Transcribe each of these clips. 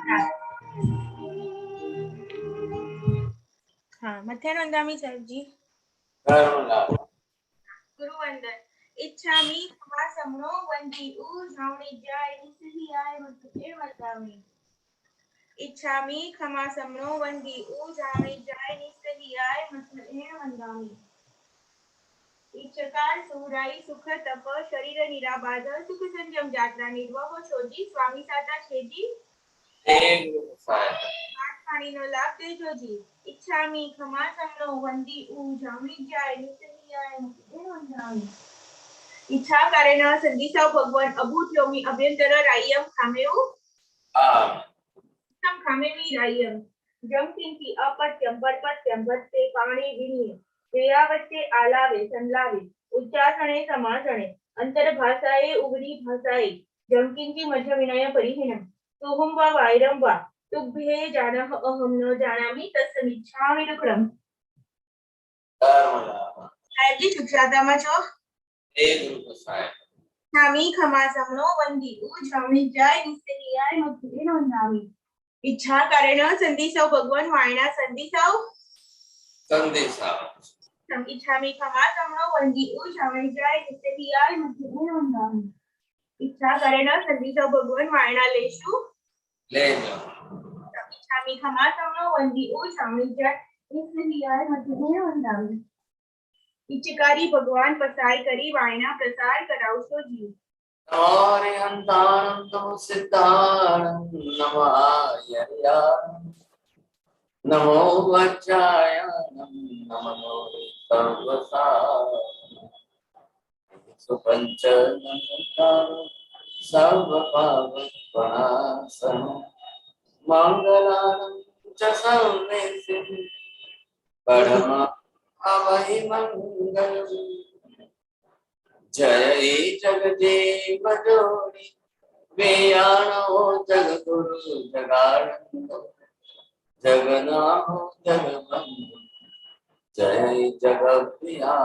हाँ, मध्याह्न वंदामी साहब जी। गुरुवंदन। इच्छामि खमा समनो वंदी उ झावणी जाय निसही आय मध्य वंदामी। इच्छामि खमा समनो वंदी उ झावणी जाय निसही आय मध्य वंदामी। इच्छकार सुराई सुख तप शरीर निराबाध सुख संयम जात्रा निर्वह शोधी स्वामी साता छेदी पानी नो लाभ देजोजी। इच्छामि खमा समनो वंदी उ झावणी जाय निसही आय मध्य वंदामी। इच्छा करेन संदिसाव भगवान अभूत योमी अभ्यंतर रायम खामेऊ तम खामेवी रायम जम किंकी अपत्यम परपत्यम भत्ते पाणी विनिये वेयावच्चे आलावे संलावे उच्चासने समासने अंतर भाषाए उगडी भाषाए जमकिंची मध्य विनय परिहीनम तुहुम वा वायरम वा तुभ्ये जानः अहम न जानामि तस्मिच्छामि दुक्रम। साहेब जी शिक्षाताમાં છો? नामी खमा समनो वंदी उ झावणी जाय निसही आय मध्य वंदामी। इच्छा करेन संदिसाव भगवान वायना संदिसाव इच्छामि खमा समनो वंदी उ झावणी जाय निसही आय मध्य वंदामी। इच्छा करेन संदिसाव भगवान वायना लेशु इच्छामि खमा समनो वंदी उ झावणी जाय निसही आय मध्य वंदामी। इच्छकारी भगवान पसाय करी वायना प्रसार करावशो जी। नमो वज्रायणं नमो सुपंच नमस्कार सर्वपावनासनं मंगलानं च सर्वेषु परमा अवहि मंगलम्। जय जगदेव जोनि वेयाणो जगद्गुरु जगानंद जगन्नाथ जगबंधु जय जगप्रिया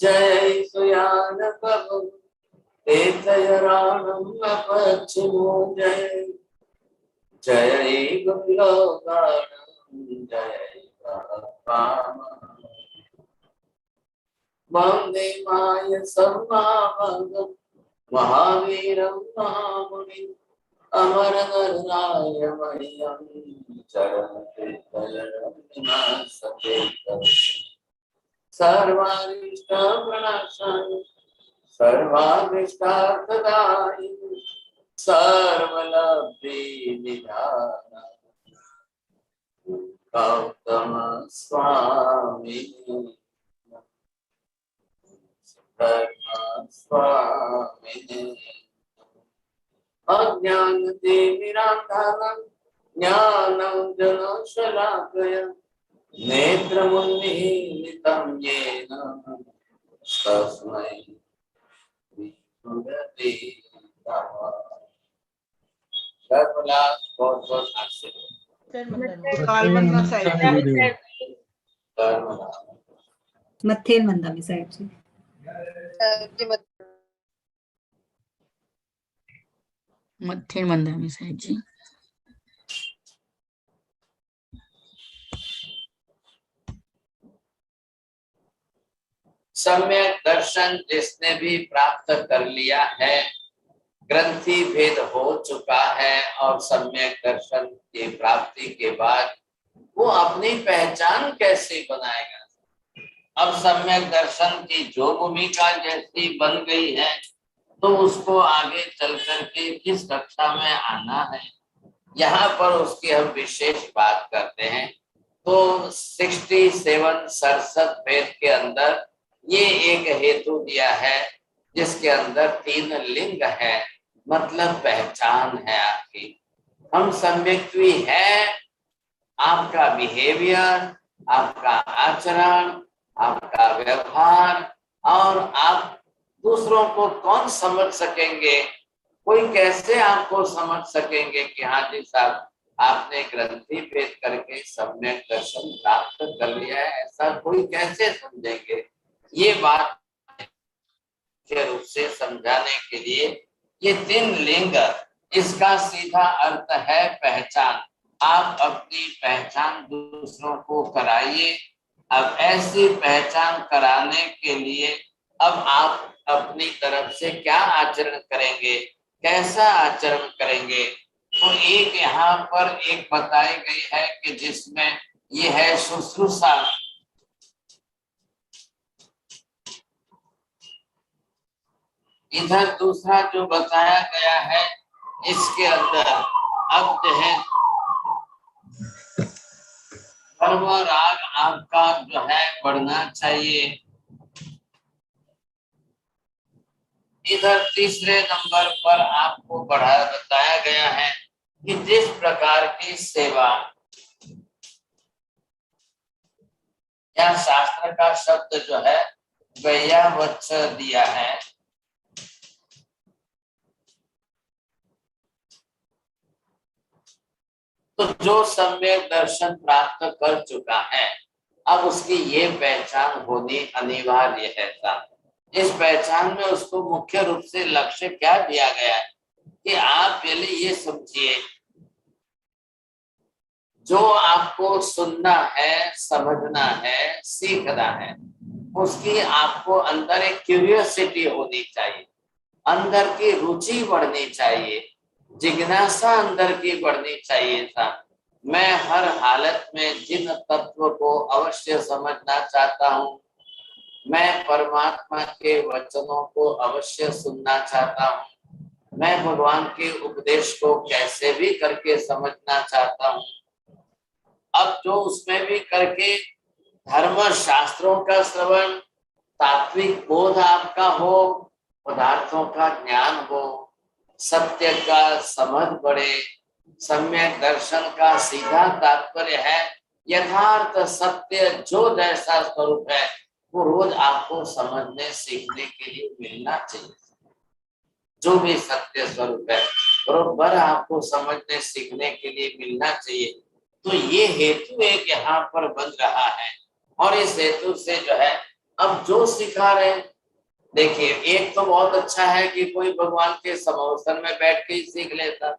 जय सुयान प्रभु तेतयराणं पश्चिमो जय जय गुरुलोकानं जय राम वंदे माय सम्मावं महावीरं महामुनिं अमर नरनाय मह्यं चरणतीर्थयनमस्ते सर्वारिष्टप्रणाशाय सर्वाभीष्टार्थदायिने सर्वलब्धिनिधानाय गौतम स्वामी स्वामी अज्ञानतिमिरान्धनं ज्ञानं जनशलाकया नेत्रमुन्मीलितं येन तस्मै विष्णुवे नमः। बहुत बहुत मथेन वंदामी साहेब जी। मथेन वंदामी साहेब जी। सम्यक दर्शन जिसने भी प्राप्त कर लिया है, ग्रंथि भेद हो चुका है और सम्यक दर्शन की प्राप्ति के बाद वो अपनी पहचान कैसे बनाएगा। अब सम्यक दर्शन की जो भूमिका जैसी बन गई है तो उसको आगे चल करके किस कक्षा में आना है, यहाँ पर उसकी हम विशेष बात करते हैं। तो 67 सरसत भेद के अंदर ये एक हेतु दिया है जिसके अंदर 3 लिंग है, मतलब पहचान है आपकी। हम सम्यक्त्वी है, आपका बिहेवियर, आपका आचरण, आपका व्यवहार, और आप दूसरों को कौन समझ सकेंगे, कोई कैसे आपको समझ सकेंगे कि हाँ जी साहब आपने ग्रंथि भेद करके सम्यक दर्शन प्राप्त कर लिया है, ऐसा कोई कैसे समझेंगे। ये बात के रूप से समझाने के लिए ये 3 लिंग इसका सीधा अर्थ है पहचान। आप अपनी पहचान दूसरों को कराइए। अब ऐसी पहचान कराने के लिए अब आप अपनी तरफ से क्या आचरण करेंगे, कैसा आचरण करेंगे, तो एक यहाँ पर एक बताई गई है कि जिसमें ये है शुश्रूषा। इधर दूसरा जो बताया गया है इसके अंदर अब जो है धर्म राग आपका जो है बढ़ना चाहिए। इधर तीसरे नंबर पर आपको बताया गया है कि जिस प्रकार की सेवा, या शास्त्र का शब्द जो है वैयावच्च दिया है, तो जो सम्यक दर्शन प्राप्त कर चुका है अब उसकी ये पहचान होनी अनिवार्य है। इस पहचान में उसको मुख्य रूप से लक्ष्य क्या दिया गया है कि आप पहले ये समझिए, जो आपको सुनना है, समझना है, सीखना है, उसकी आपको अंदर एक क्यूरियोसिटी होनी चाहिए, अंदर की रुचि बढ़नी चाहिए, जिज्ञासा अंदर की बढ़नी चाहिए था। मैं हर हालत में जिन तत्व को अवश्य समझना चाहता हूँ, मैं परमात्मा के वचनों को अवश्य सुनना चाहता हूँ, मैं भगवान के उपदेश को कैसे भी करके समझना चाहता हूँ। अब जो उसमें भी करके धर्म शास्त्रों का श्रवण, तात्विक बोध आपका हो, पदार्थों का ज्ञान हो, सत्य का समझ बढ़े, सम्यक दर्शन का सीधा तात्पर्य है यथार्थ सत्य जो जैसा स्वरूप है वो रोज आपको समझने सीखने के लिए मिलना चाहिए। जो भी सत्य स्वरूप है बरोबर आपको समझने सीखने के लिए मिलना चाहिए। तो ये हेतु एक यहाँ पर बन रहा है और इस हेतु से जो है अब जो सिखा रहे, देखिए एक तो बहुत अच्छा है कि कोई भगवान के समोसन में बैठ के ही सीख लेता,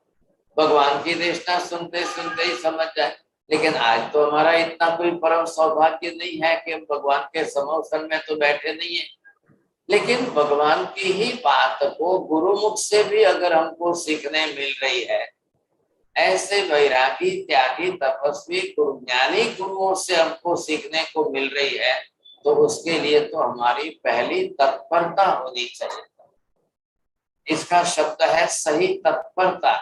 भगवान की देशना सुनते सुनते ही समझ जाए। लेकिन आज तो हमारा इतना कोई परम सौभाग्य नहीं है कि हम भगवान के समोसन में तो बैठे नहीं है, लेकिन भगवान की ही बात को गुरुमुख से भी अगर हमको सीखने मिल रही है, ऐसे वैरागी त्यागी तपस्वी ज्ञानी गुरुओं से हमको सीखने को मिल रही है, तो उसके लिए तो हमारी पहली तत्परता होनी चाहिए। इसका शब्द है सही तत्परता।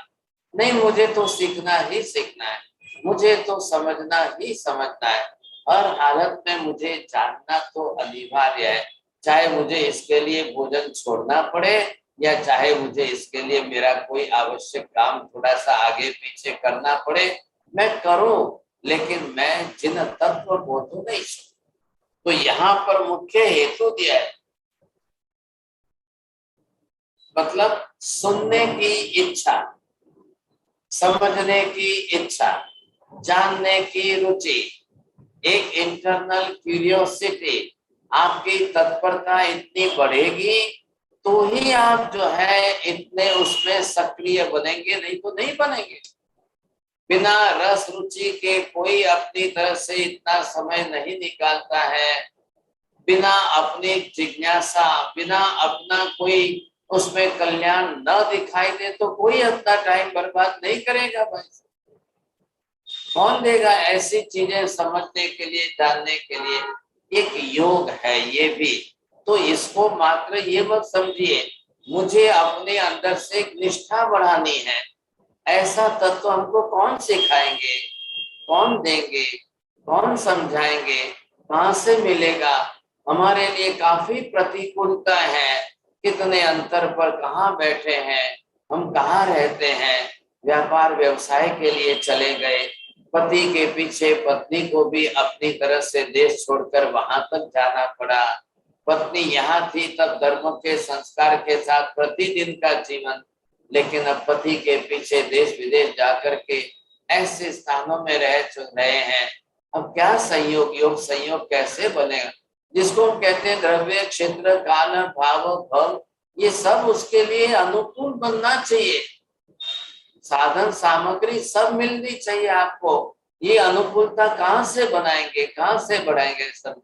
नहीं, मुझे तो सीखना ही सीखना है, मुझे तो समझना ही समझना है, हर हालत में मुझे जानना तो अनिवार्य है, चाहे मुझे इसके लिए भोजन छोड़ना पड़े या चाहे मुझे इसके लिए मेरा कोई आवश्यक काम थोड़ा सा आगे पीछे करना पड़े, मैं करूं, लेकिन मैं जिन तत्व को तो नहीं। तो यहाँ पर मुख्य हेतु दिया है, मतलब सुनने की इच्छा, समझने की इच्छा, जानने की रुचि, एक इंटरनल क्यूरियोसिटी, आपकी तत्परता इतनी बढ़ेगी तो ही आप जो है इतने उसमें सक्रिय बनेंगे, नहीं तो नहीं बनेंगे। बिना रस रुचि के कोई अपनी तरफ से इतना समय नहीं निकालता है, बिना अपनी जिज्ञासा, बिना अपना कोई उसमें कल्याण न दिखाई दे तो कोई अपना टाइम बर्बाद नहीं करेगा भाई। कौन देगा ऐसी चीजें समझने के लिए, जानने के लिए? एक योग है ये भी, तो इसको मात्र ये मत समझिए मुझे अपने अंदर से एक निष्ठा बढ़ानी है। ऐसा तत्व हमको कौन सिखाएंगे, कौन देंगे, कौन समझाएंगे, कहाँ से मिलेगा? हमारे लिए काफी प्रतिकूलता है, कितने अंतर पर कहाँ बैठे हैं, हम कहाँ रहते हैं, व्यापार व्यवसाय के लिए चले गए, पति के पीछे पत्नी को भी अपनी तरह से देश छोड़कर वहां तक जाना पड़ा, पत्नी यहाँ थी तब धर्म के संस्कार के साथ प्रतिदिन का जीवन, लेकिन अब पति के पीछे देश विदेश जाकर के ऐसे स्थानों में रह रहे हैं। अब क्या संयोग, योग संयोग कैसे बनेगा? जिसको हम कहते हैं द्रव्य क्षेत्र काल भाव भव, ये सब उसके लिए अनुकूल बनना चाहिए। साधन सामग्री सब मिलनी चाहिए आपको। ये अनुकूलता कहाँ से बनाएंगे, कहाँ से बढ़ाएंगे सब?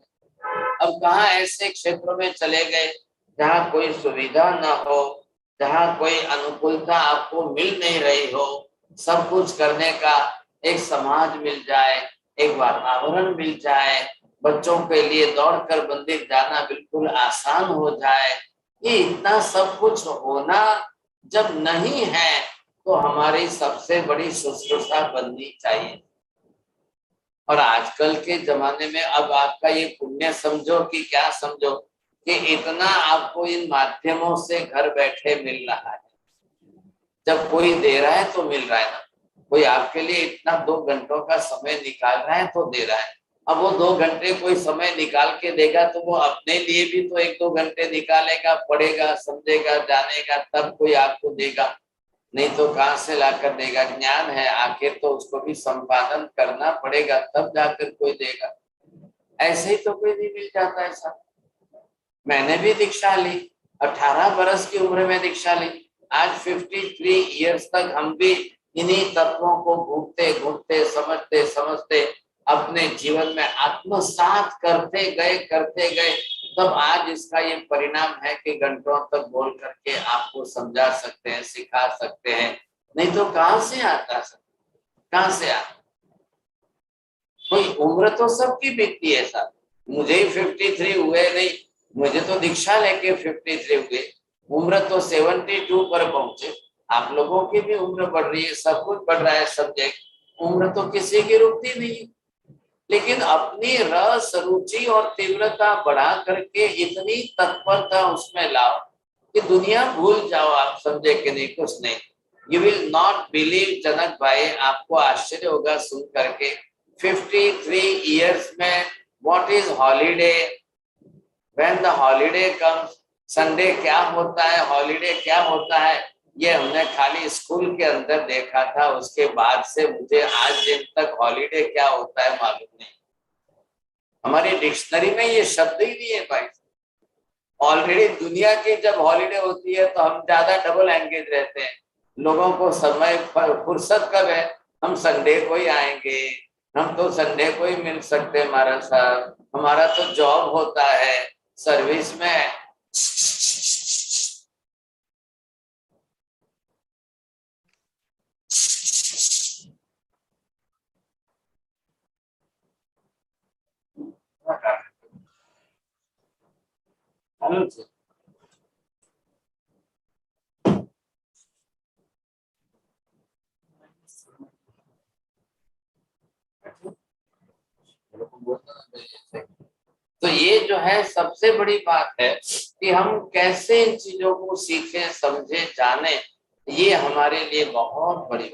अब कहाँ ऐसे क्षेत्रों में चले गए जहाँ कोई सुविधा ना हो, जहाँ कोई अनुकूलता आपको मिल नहीं रही हो। सब कुछ करने का एक समाज मिल जाए, एक वातावरण मिल जाए, बच्चों के लिए दौड़कर मंदिर जाना बिल्कुल आसान हो जाए। ये इतना सब कुछ होना जब नहीं है तो हमारी सबसे बड़ी शुश्रूषा बननी चाहिए। और आजकल के जमाने में अब आपका ये पुण्य समझो कि क्या समझो कि इतना आपको इन माध्यमों से घर बैठे मिल रहा है। जब कोई दे रहा है तो मिल रहा है ना, कोई आपके लिए इतना 2 घंटों का समय निकाल रहा है तो दे रहा है। अब वो 2 घंटे कोई समय निकाल के देगा तो वो अपने लिए भी तो 1-2 घंटे निकालेगा, पढ़ेगा, समझेगा, जानेगा, तब कोई आपको देगा। नहीं तो कहाँ से लाकर देगा? ज्ञान है आखिर तो उसको भी संपादन करना पड़ेगा, तब जाकर कोई देगा। ऐसे ही तो कोई नहीं मिल जाता ऐसा। मैंने भी दीक्षा ली, 18 बरस की उम्र में दीक्षा ली। आज 53 इयर्स तक हम भी इन्हीं तत्वों को घूमते घूमते समझते समझते अपने जीवन में आत्मसात करते गए, तब आज इसका ये परिणाम है कि घंटों तक बोल करके आपको समझा सकते हैं, सिखा सकते हैं। नहीं तो कहाँ से आता सब, कहाँ से आता? कोई उम्र तो सबकी बीतती है साहब। मुझे ही 53 हुए नहीं, मुझे तो दीक्षा लेके 53 हुए, उम्र तो 72 पर पहुंचे। आप लोगों की भी उम्र बढ़ रही है, सब कुछ बढ़ रहा है सब्जेक्ट, उम्र तो किसी की रुकती नहीं। लेकिन अपनी रस रुचि और तीव्रता बढ़ा करके इतनी तत्परता उसमें लाओ कि दुनिया भूल जाओ। आप समझे कि नहीं? कुछ नहीं। यू विल नॉट बिलीव जनक भाई, आपको आश्चर्य होगा सुन करके 53 इयर्स में what is holiday, when the holiday comes, Sunday क्या होता है, हॉलीडे क्या होता है, ये हमने खाली स्कूल के अंदर देखा था। उसके बाद से मुझे आज दिन तक हॉलीडे क्या होता है मालूम नहीं। हमारी डिक्शनरी में ये शब्द ही नहीं है भाई। ऑलरेडी दुनिया की जब हॉलीडे होती है तो हम ज्यादा डबल एंगेज रहते हैं। लोगों को समय फुर्सत कब है? हम संडे को ही आएंगे, हम तो संडे को ही मिल सकते हैं महाराज साहब, हमारा तो जॉब होता है सर्विस में। तो ये जो है सबसे बड़ी बात है कि हम कैसे इन चीजों को सीखें, समझे, जाने। ये हमारे लिए बहुत बड़ी,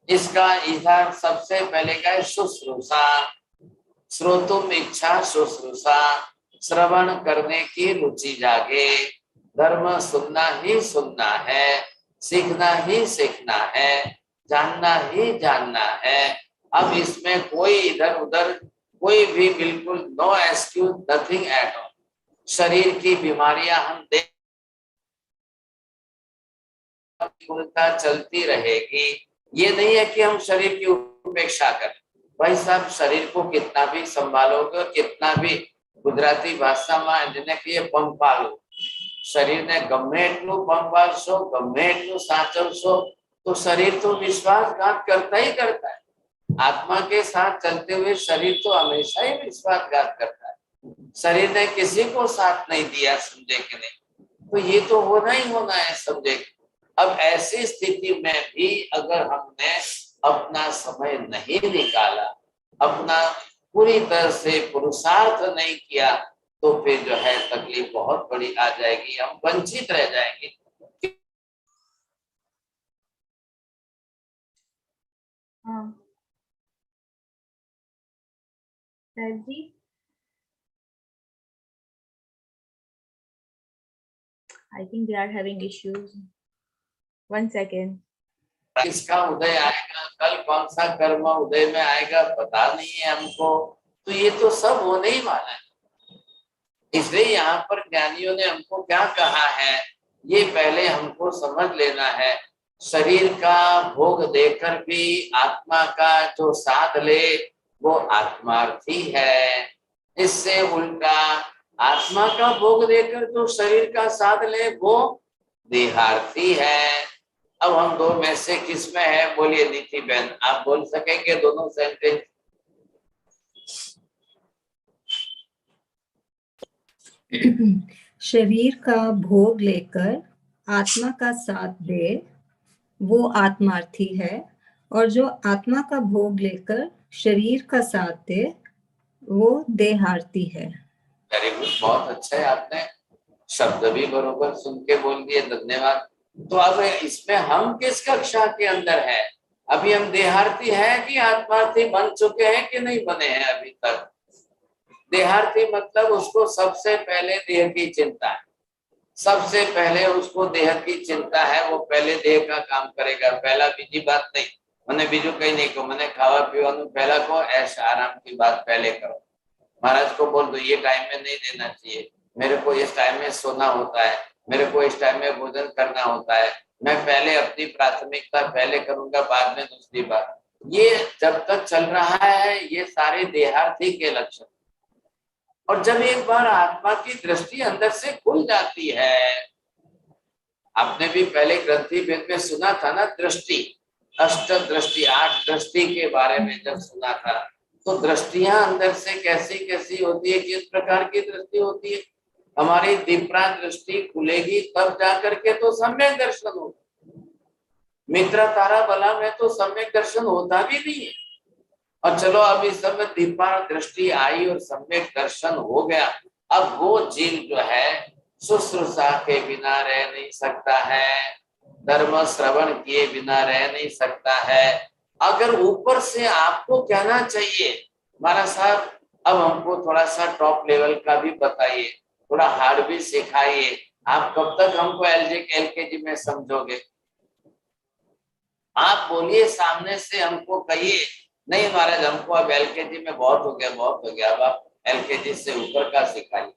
इसका इधर सबसे पहले का है शुश्रूषा। श्रोतुम इच्छा शुश्रूषा, श्रवण करने की रुचि जागे, धर्म सुनना ही सुनना है, सीखना ही सीखना है, जानना ही जानना है। अब इसमें कोई इधर उधर कोई भी बिल्कुल no excuse, nothing at all. शरीर की बीमारियां हम देख चलती रहेगी। ये नहीं है कि हम शरीर की उपेक्षा करें। भाई साहब शरीर को कितना भी संभालोगे और कितना भी गुजराती भाषा में जिन्हें कहिए पंपालो, शरीर ने गम्मे એટલું पंपालशो, गम्मे એટલું સાચવશો तो शरीर तो विश्वासघात करता ही करता है। आत्मा के साथ चलते हुए शरीर तो हमेशा ही विश्वासघात करता है। शरीर ने किसी को साथ नहीं दिया, समझे कि नहीं? तो ये तो होना ही होना है, समझे। अब ऐसी स्थिति में भी अगर हमने अपना समय नहीं निकाला, अपना पूरी तरह से पुरुषार्थ नहीं किया, तो फिर जो है तकलीफ बहुत बड़ी आ जाएगी, हम वंचित रह जाएंगे। हाँ सर जी, I think they are having issues. 1 second. किसका उदय आएगा, कल कौन सा कर्म उदय में आएगा पता नहीं है हमको। तो ये तो सब होने ही वाला है। इसलिए यहाँ पर ज्ञानियों ने हमको क्या कहा है, ये पहले हमको समझ लेना है। शरीर का भोग देकर भी आत्मा का जो साध ले वो आत्मार्थी है। इससे उल्टा आत्मा का भोग देकर जो शरीर का साध ले वो देहार्थी है। अब हम दो में से किस में है? बोलिए नीति बहन, आप बोल सकेंगे दोनों सेंटेंस? शरीर का भोग लेकर आत्मा का साथ दे वो आत्मार्थी है, और जो आत्मा का भोग लेकर शरीर का साथ दे वो देहार्थी है। वेरी गुड, बहुत अच्छा है, आपने शब्द भी बरोबर सुन के बोल दिए, धन्यवाद। तो अब इसमें हम किस कक्षा के अंदर है? अभी हम देहार्थी है कि आत्मार्थी बन चुके हैं कि नहीं बने हैं अभी तक? देहार्थी मतलब उसको सबसे पहले देह की चिंता है, सबसे पहले उसको देह की चिंता है, वो पहले देह का काम करेगा। पहला बीजी बात नहीं, मैंने बीजू कहीं नहीं को, मैंने खावा पीवा पहला को ऐश आराम की बात पहले करो। महाराज को बोल दो ये टाइम में नहीं देना चाहिए, मेरे को इस टाइम में सोना होता है, मेरे को इस टाइम में भोजन करना होता है, मैं पहले अपनी प्राथमिकता पहले करूंगा, बाद में दूसरी बात। ये जब तक चल रहा है ये सारे देहार्थी के लक्षण। और जब एक बार आत्मा की दृष्टि अंदर से खुल जाती है, आपने भी पहले ग्रंथि भेद में सुना था ना, दृष्टि, अष्ट दृष्टि, 8 दृष्टि के बारे में जब सुना था, तो दृष्टियां अंदर से कैसी कैसी होती है, किस प्रकार की दृष्टि होती है? हमारी दीप्रा दृष्टि खुलेगी तब जाकर के तो सम्यक दर्शन होगा। मित्र तारा बला में तो सम्यक दर्शन होता भी नहीं है। और चलो अब इस समय दीपा दृष्टि आई और सम्यक दर्शन हो गया, अब वो जीव जो है शुश्रूषा के बिना रह नहीं सकता है, धर्म श्रवण किए बिना रह नहीं सकता है। अगर ऊपर से आपको कहना चाहिए महाराज साहब अब हमको थोड़ा सा टॉप लेवल का भी बताइए, थोड़ा हार्ड भी सिखाइए, आप कब तक हमको एलकेजी में समझोगे? आप बोलिए सामने से, हमको कहिए नहीं महाराज हमको अब एलकेजी में बहुत हो गया, बहुत हो गया, अब आप एलकेजी से ऊपर का सिखाइए।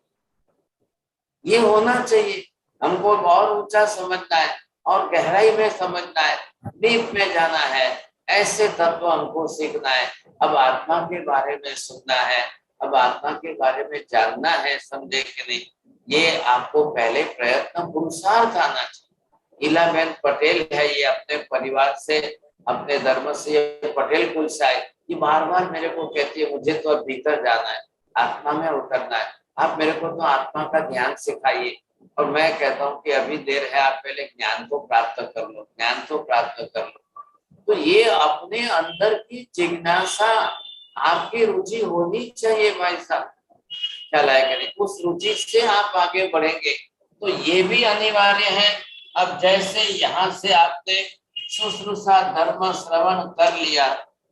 ये होना चाहिए, हमको और ऊंचा समझना है और गहराई में समझना है, डीप में जाना है, ऐसे तत्व हमको सीखना है। अब आत्मा के बारे में सुनना है, अब आत्मा के बारे में जानना है, समझे कि नहीं? ये आपको पहले प्रयत्न पुरुषार्थ आना चाहिए। इलाबेन पटेल है, ये अपने परिवार से, अपने धर्म से पटेल कुल से आए, ये बार बार मेरे को कहती है मुझे तो अब भीतर जाना है, आत्मा में उतरना है, आप मेरे को तो आत्मा का ज्ञान सिखाइए। और मैं कहता हूँ कि अभी देर है, आप पहले ज्ञान को प्राप्त कर लो, ज्ञान को प्राप्त कर लो। तो ये अपने अंदर की जिज्ञासा, आपकी रुचि होनी चाहिए भाई साहब, ख्याल आया कि नहीं? उस रुचि से आप आगे बढ़ेंगे, तो ये भी अनिवार्य है। अब जैसे यहाँ से आपने शुश्रूषा धर्म श्रवण कर लिया,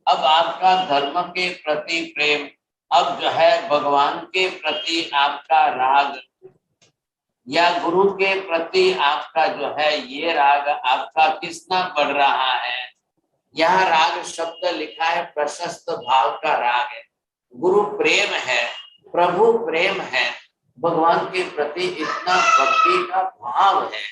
अब आपका धर्म के प्रति प्रेम, अब जो है भगवान के प्रति आपका राग, या गुरु के प्रति आपका जो है ये राग आपका कितना बढ़ रहा है। यहाँ राग शब्द लिखा है, प्रशस्त भाव का राग है। गुरु प्रेम है, प्रभु प्रेम है, भगवान के प्रति इतना भक्ति का भाव है।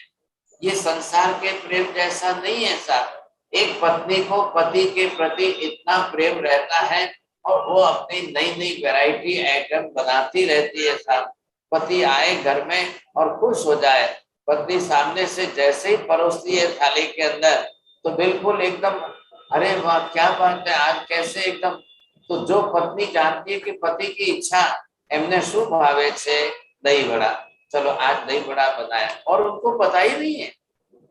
ये संसार के प्रेम जैसा नहीं है साहब। एक पत्नी को पति के प्रति इतना प्रेम रहता है और वो अपनी नई नई वैरायटी आइटम बनाती रहती है साहब। पति आए घर में और खुश हो जाए, पत्नी सामने से जैसे ही परोसती है थाली के अंदर तो बिल्कुल एकदम अरे वाह क्या बात है आज कैसे एकदम। तो जो पत्नी जानती है कि पति की इच्छा एमने शु भावे छे दही बड़ा, चलो आज दही बड़ा बनाया, और उनको पता ही नहीं है,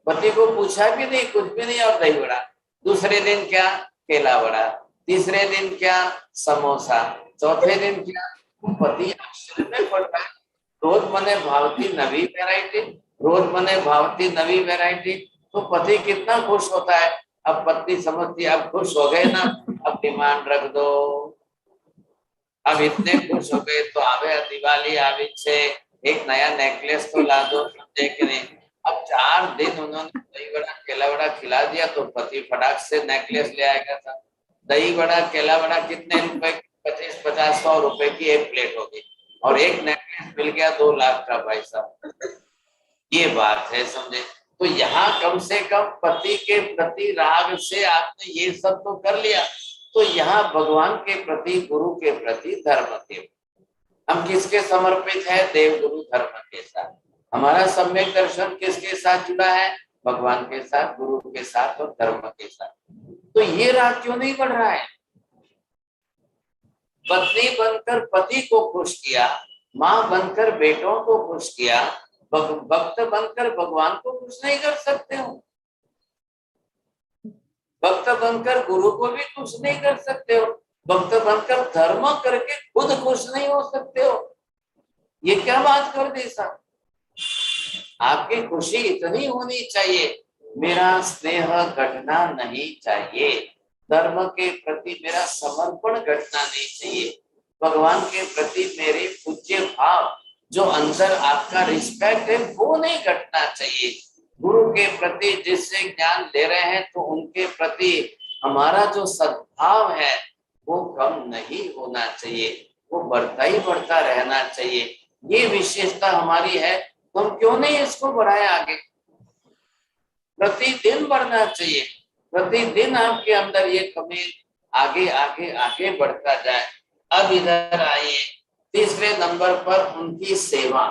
पति को पूछा भी नहीं, कुछ भी नहीं, और दही बड़ा। दूसरे दिन क्या? केला बड़ा। तीसरे दिन क्या? समोसा। चौथे दिन क्या? पति आश्चर्य में पड़ रहा है, रोज मने भावती नवी वैरायटी, रोज मने भावती नवी वैरायटी। तो पति कितना खुश होता है। अब पत्नी समझती अब खुश हो गए ना, अब डिमांड रख दो। अब इतने खुश हो गए तो आवे दिवाली आवी छे, एक नया नेकलेस तो ला दो, समझे कि नहीं? अब 4 दिन उन्होंने दही बड़ा केला बड़ा खिला दिया तो पति फटाक से नेकलेस ले आएगा था। दही बड़ा केला बड़ा कितने रुपए? 25-50-100 रुपए की एक प्लेट होगी, और एक नेकलेस मिल गया 2 लाख का भाई साहब। ये बात है, समझे? तो यहाँ कम से कम पति के प्रति राग से आपने ये सब तो कर लिया, तो यहाँ भगवान के प्रति, गुरु के प्रति, धर्म के, हम किसके समर्पित है? देव गुरु धर्म के साथ। हमारा सम्यक दर्शन किसके साथ जुड़ा है? भगवान के साथ, गुरु के साथ और धर्म के साथ। तो ये राग क्यों नहीं बढ़ रहा है? पत्नी बनकर पति को खुश किया, माँ बनकर बेटों को खुश किया, भक्त बनकर भगवान को खुश नहीं कर सकते हो, भक्त बनकर गुरु को भी खुश नहीं कर सकते हो, भक्त बनकर धर्म करके खुद खुश नहीं हो सकते हो। ये क्या बात कर दी साहब? आपकी खुशी इतनी होनी चाहिए, मेरा स्नेह घटना नहीं चाहिए, धर्म के प्रति मेरा समर्पण घटना नहीं चाहिए, भगवान के प्रति मेरे पूज्य भाव, जो अंदर आपका रिस्पेक्ट है, वो नहीं घटना चाहिए। गुरु के प्रति जिससे ज्ञान ले रहे हैं, तो उनके प्रति हमारा जो सद्भाव है वो कम नहीं होना चाहिए, वो बढ़ता ही बढ़ता रहना चाहिए। ये विशेषता हमारी है, तो हम क्यों नहीं इसको बढ़ाएं आगे? प्रतिदिन बढ़ना चाहिए, प्रतिदिन आपके अंदर ये कमी आगे आगे आगे बढ़ता जाए। अब इधर आइए, तीसरे नंबर पर उनकी सेवा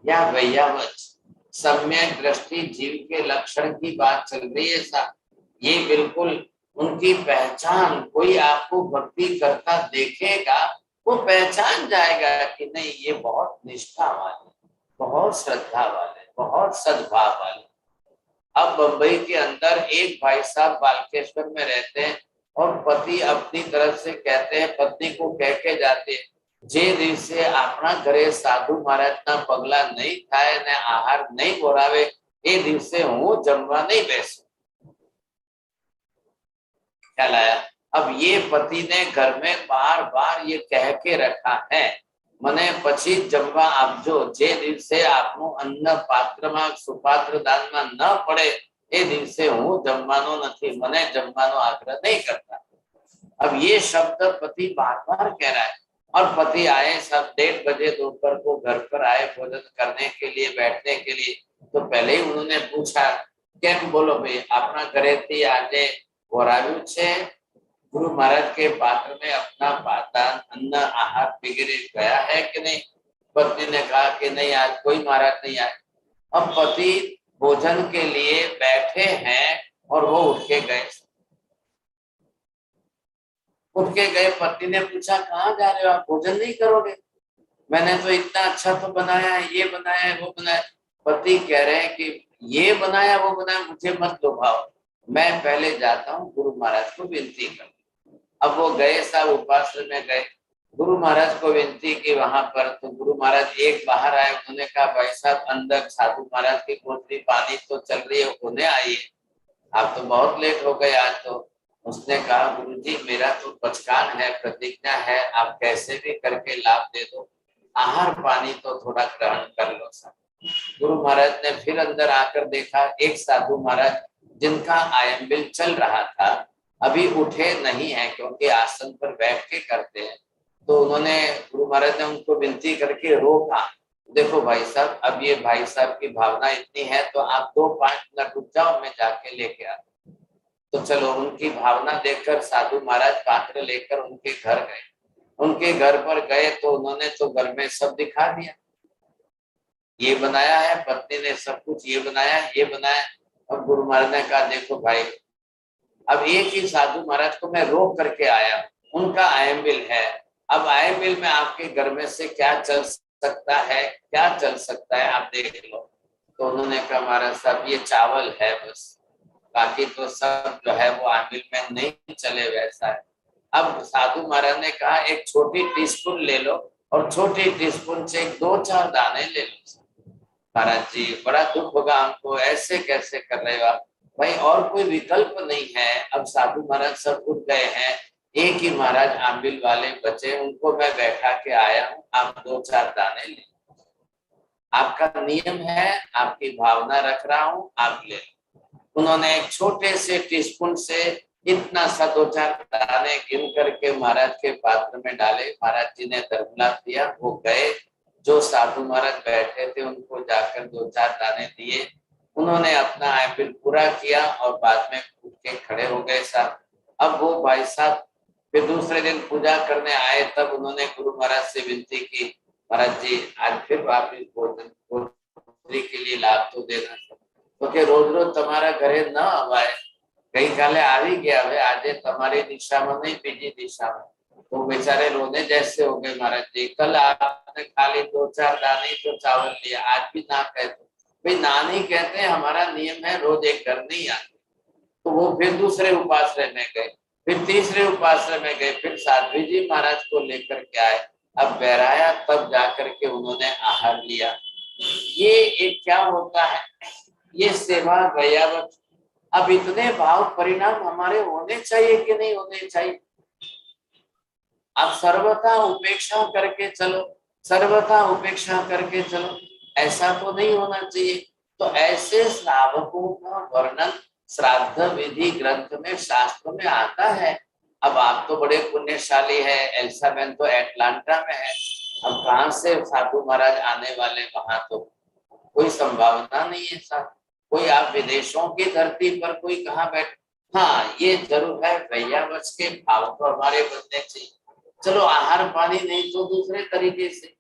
या वैयावच, सम्यक दृष्टि जीव के लक्षण की बात चल रही है साहब। ये बिल्कुल उनकी पहचान, कोई आपको भक्ति करता देखेगा, वो पहचान जाएगा कि नहीं, ये बहुत निष्ठा वाले, बहुत श्रद्धा वाले, बहुत सद्भाव वाले। अब बंबई के अंदर एक भाई साहब बालकेश्वर में रहते हैं, और पति अपनी तरफ से कहते हैं, पत्नी को कह के जाते हैं, जे दिवसे अपना घरे साधु महाराज ना पगला नहीं खाए ने आहार नहीं बोरावे, ए दिवसे हूँ जमवा नहीं बैसू। क्या लाया? अब ये पति ने घर में बार बार ये कह के रखा है, मने પછી જમવા આપજો, જે દિવસે આપનું અન્ન પાત્રમાં સુપાત્ર દાનમાં ન પડે, એ દિવસે હું જમવાનો નથી, મને જમવાનો આગ્રહ नहीं करता। अब ये शब्द पति बार बार कह रहा है, और पति आए सब 1:30 बजे दोपहर को घर पर आए भोजन करने के लिए, बैठने के लिए, तो पहले ही उन्होंने पूछा, केम बोलो भाई अपना घरे थी आजे बोराव्યું છે? गुरु महाराज के पात्र में अपना पातान अन्न आहार वगैरह गया है कि नहीं? पत्नी ने कहा कि नहीं, आज कोई महाराज नहीं आए। अब पति भोजन के लिए बैठे हैं और वो उठ के गए। पत्नी ने पूछा, कहाँ जा रहे हो आप, भोजन नहीं करोगे? मैंने तो इतना अच्छा तो बनाया है, ये बनाया है, वो बनाया। पति कह रहे हैं कि ये बनाया वो बनाया, मुझे मत लुभाओ, मैं पहले जाता हूँ गुरु महाराज को विनती कर। अब वो गए साहब, उपाश्रम में गए, गुरु महाराज को विनती की वहां पर, तो गुरु महाराज एक बाहर आए, उन्होंने कहा, भाई साहब अंदर साधु महाराज की पोतली पानी तो चल रही है, उन्हें आइए, आप तो बहुत लेट हो गए आज तो। उसने कहा, गुरुजी मेरा तो बचकान है, प्रतिज्ञा है, आप कैसे भी करके लाभ दे दो, आहार पानी तो थोड़ा ग्रहण कर लो साहब। गुरु महाराज ने फिर अंदर आकर देखा, एक साधु महाराज जिनका आयंबिल चल रहा था अभी उठे नहीं है, क्योंकि आसन पर बैठ के करते हैं, तो उन्होंने, गुरु महाराज ने उनको विनती करके रोका, देखो भाई साहब, अब ये भाई साहब की भावना इतनी है, तो आप 2-5 मिनट रुक जाओ, मैं जाके लेके आता। तो चलो, उनकी भावना देखकर साधु महाराज पात्र लेकर उनके घर गए। उनके घर पर गए तो उन्होंने तो घर में सब दिखा दिया, ये बनाया है, पत्नी ने सब कुछ ये बनाया, ये बनाया। अब गुरु महाराज ने कहा, देखो भाई, अब एक ही साधु महाराज को मैं रोक करके आया, उनका आयंबिल है, अब आयंबिल में आपके घर में से क्या चल सकता है, क्या चल सकता है, आप देख लो। तो उन्होंने कहा, महाराज साहब ये चावल है बस, बाकी तो सब जो है वो आयंबिल में नहीं चले वैसा है। अब साधु महाराज ने कहा, एक छोटी टीस्पून ले लो, और छोटी टीस्पून से 2-4 दाने ले लो। महाराज जी बड़ा दुख होगा हमको, ऐसे कैसे कर रहे हो आप? भाई और कोई विकल्प नहीं है। अब साधु महाराज सब उठ गए हैं, एक ही महाराज आंबिल वाले बचे, उनको मैं बैठा के आया हूँ, आप 2-4 दाने ले, आपका नियम है, आपकी भावना रख रहा हूँ, आप ले। उन्होंने एक छोटे से टीस्पून से इतना सा 2-4 दाने गिन करके महाराज के पात्र में डाले। महाराज जी ने दर्पलाभ दिया, वो गए, जो साधु महाराज बैठे थे उनको जाकर 2-4 दाने दिए। उन्होंने अपना आईपीएल पूरा किया और बाद में उठ के खड़े हो गए साहब। अब वो भाई साहब फिर दूसरे दिन पूजा करने आए, तब उन्होंने गुरु महाराज से विनती की, महाराज जी आज फिर वापिस भोजन के लिए लाभ तो देना, क्योंकि रोज रोज तुम्हारा घरे न आवाए, गई काले આવી ગયા, હવે આજે તમારી દિશામાં નહીં બીજી દિશામાં, तो बेचारे रोने जैसे हो गए, महाराज जी कल आपने खाली 2-4 दाने तो चावल लिया, आज भी ना कहते, भाई ना नहीं कहते, हमारा नियम है रोज एक घर नहीं आते। तो वो फिर दूसरे उपाश्रय में गए, फिर तीसरे उपाश्रय में गए, फिर साध्वी जी महाराज को लेकर के आए, अब बहराया तब जाकर के उन्होंने आहार लिया। ये एक क्या होता है, ये सेवा वैयावत। अब इतने भाव परिणाम हमारे होने चाहिए कि नहीं होने चाहिए? आप सर्वथा उपेक्षा करके चलो, सर्वथा उपेक्षा करके चलो, ऐसा तो नहीं होना चाहिए। तो ऐसे श्रावकों का वर्णन श्राद्ध विधि ग्रंथ में शास्त्र में आता है। अब आप तो बड़े पुण्यशाली है, एल्सा बहन तो एटलांटा में है, अब कहाँ से साधु महाराज आने वाले वहां, तो कोई संभावना नहीं है साहब। कोई आप विदेशों की धरती पर कोई कहाँ बैठ, हाँ ये जरूर है वैयावच के भाव तो हमारे बनने चाहिए। चलो आहार पानी नहीं तो दूसरे तरीके से,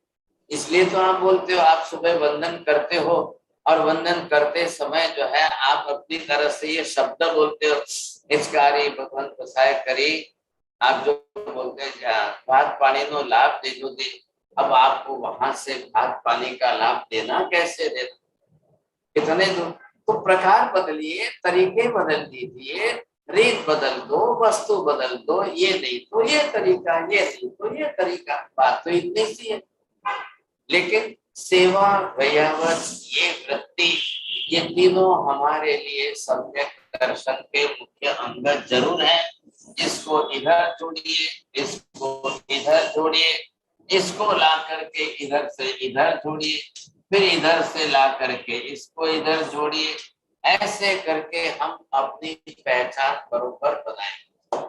इसलिए तो आप बोलते हो, आप सुबह वंदन करते हो और वंदन करते समय जो है आप अपनी तरह से ये शब्द बोलते हो, निष्कारी भगवंत प्रसाय करी, आप जो बोलते हैं भात पानी नो लाभ दे जो दे। अब आपको वहां से भात पानी का लाभ देना कैसे देना, कितने दूर, तो प्रकार बदलिए, तरीके बदल दीजिए, रीत बदल दो, वस्तु बदल दो, ये नहीं तो ये तरीका, ये नहीं तो ये तरीका, बात तो इतनी सी है। लेकिन सेवा वैयावत ये वृत्ति, ये तीनों हमारे लिए सम्यक दर्शन के मुख्य अंग जरूर है। इसको इधर जोड़िए, इसको इधर जोड़िए, इसको ला करके इधर से इधर जोड़िए, फिर इधर से ला करके इसको इधर जोड़िए, ऐसे करके हम अपनी पहचान बरोबर बनाएंगे।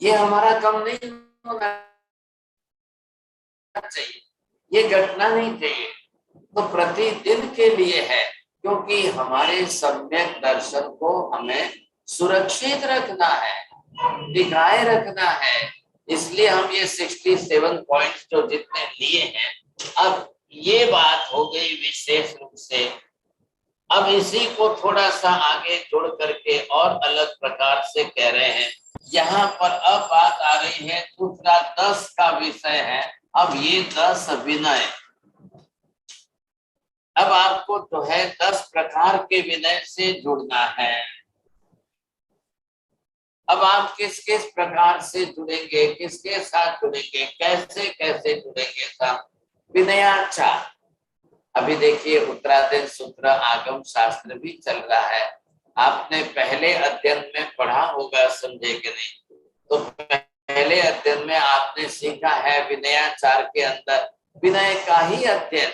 ये हमारा कम नहीं होना चाहिए, ये घटना नहीं चाहिए, तो प्रतिदिन के लिए है, क्योंकि हमारे सम्यक दर्शन को हमें सुरक्षित रखना है, दिखाए रखना है। इसलिए हम ये 67 पॉइंट्स जो जितने लिए हैं, अब ये बात हो गई विशेष रूप से। अब इसी को थोड़ा सा आगे जोड़ करके और अलग प्रकार से कह रहे हैं। यहाँ पर अब बात आ रही है दूसरा 10 का विषय है। अब ये 10 विनय, अब आपको जो है 10 प्रकार के विनय से जुड़ना है। अब आप किस किस प्रकार से जुड़ेंगे, किसके साथ जुड़ेंगे, कैसे कैसे जुड़ेंगे साहब? विनयाचार, अभी देखिए उत्तराधीन सूत्र आगम शास्त्र भी चल रहा है, आपने पहले अध्ययन में पढ़ा होगा, समझे कि नहीं? तो पहले अध्ययन में आपने सीखा है विनयाचार के अंदर विनय का ही अध्ययन,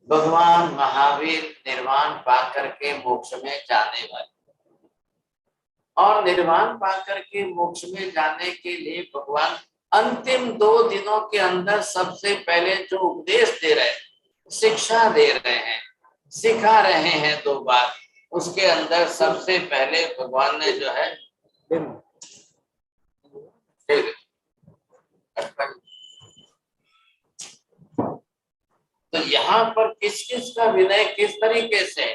भगवान महावीर निर्वाण पाकर के मोक्ष में जाने वाले, और निर्वाण पाकर के मोक्ष में जाने के लिए भगवान अंतिम 2 दिनों के अंदर सबसे पहले जो उपदेश दे रहे हैं, शिक्षा दे रहे हैं, सिखा रहे हैं 2 बार, उसके अंदर सबसे पहले भगवान ने जो है तो यहाँ पर किस किस का विनय किस तरीके से,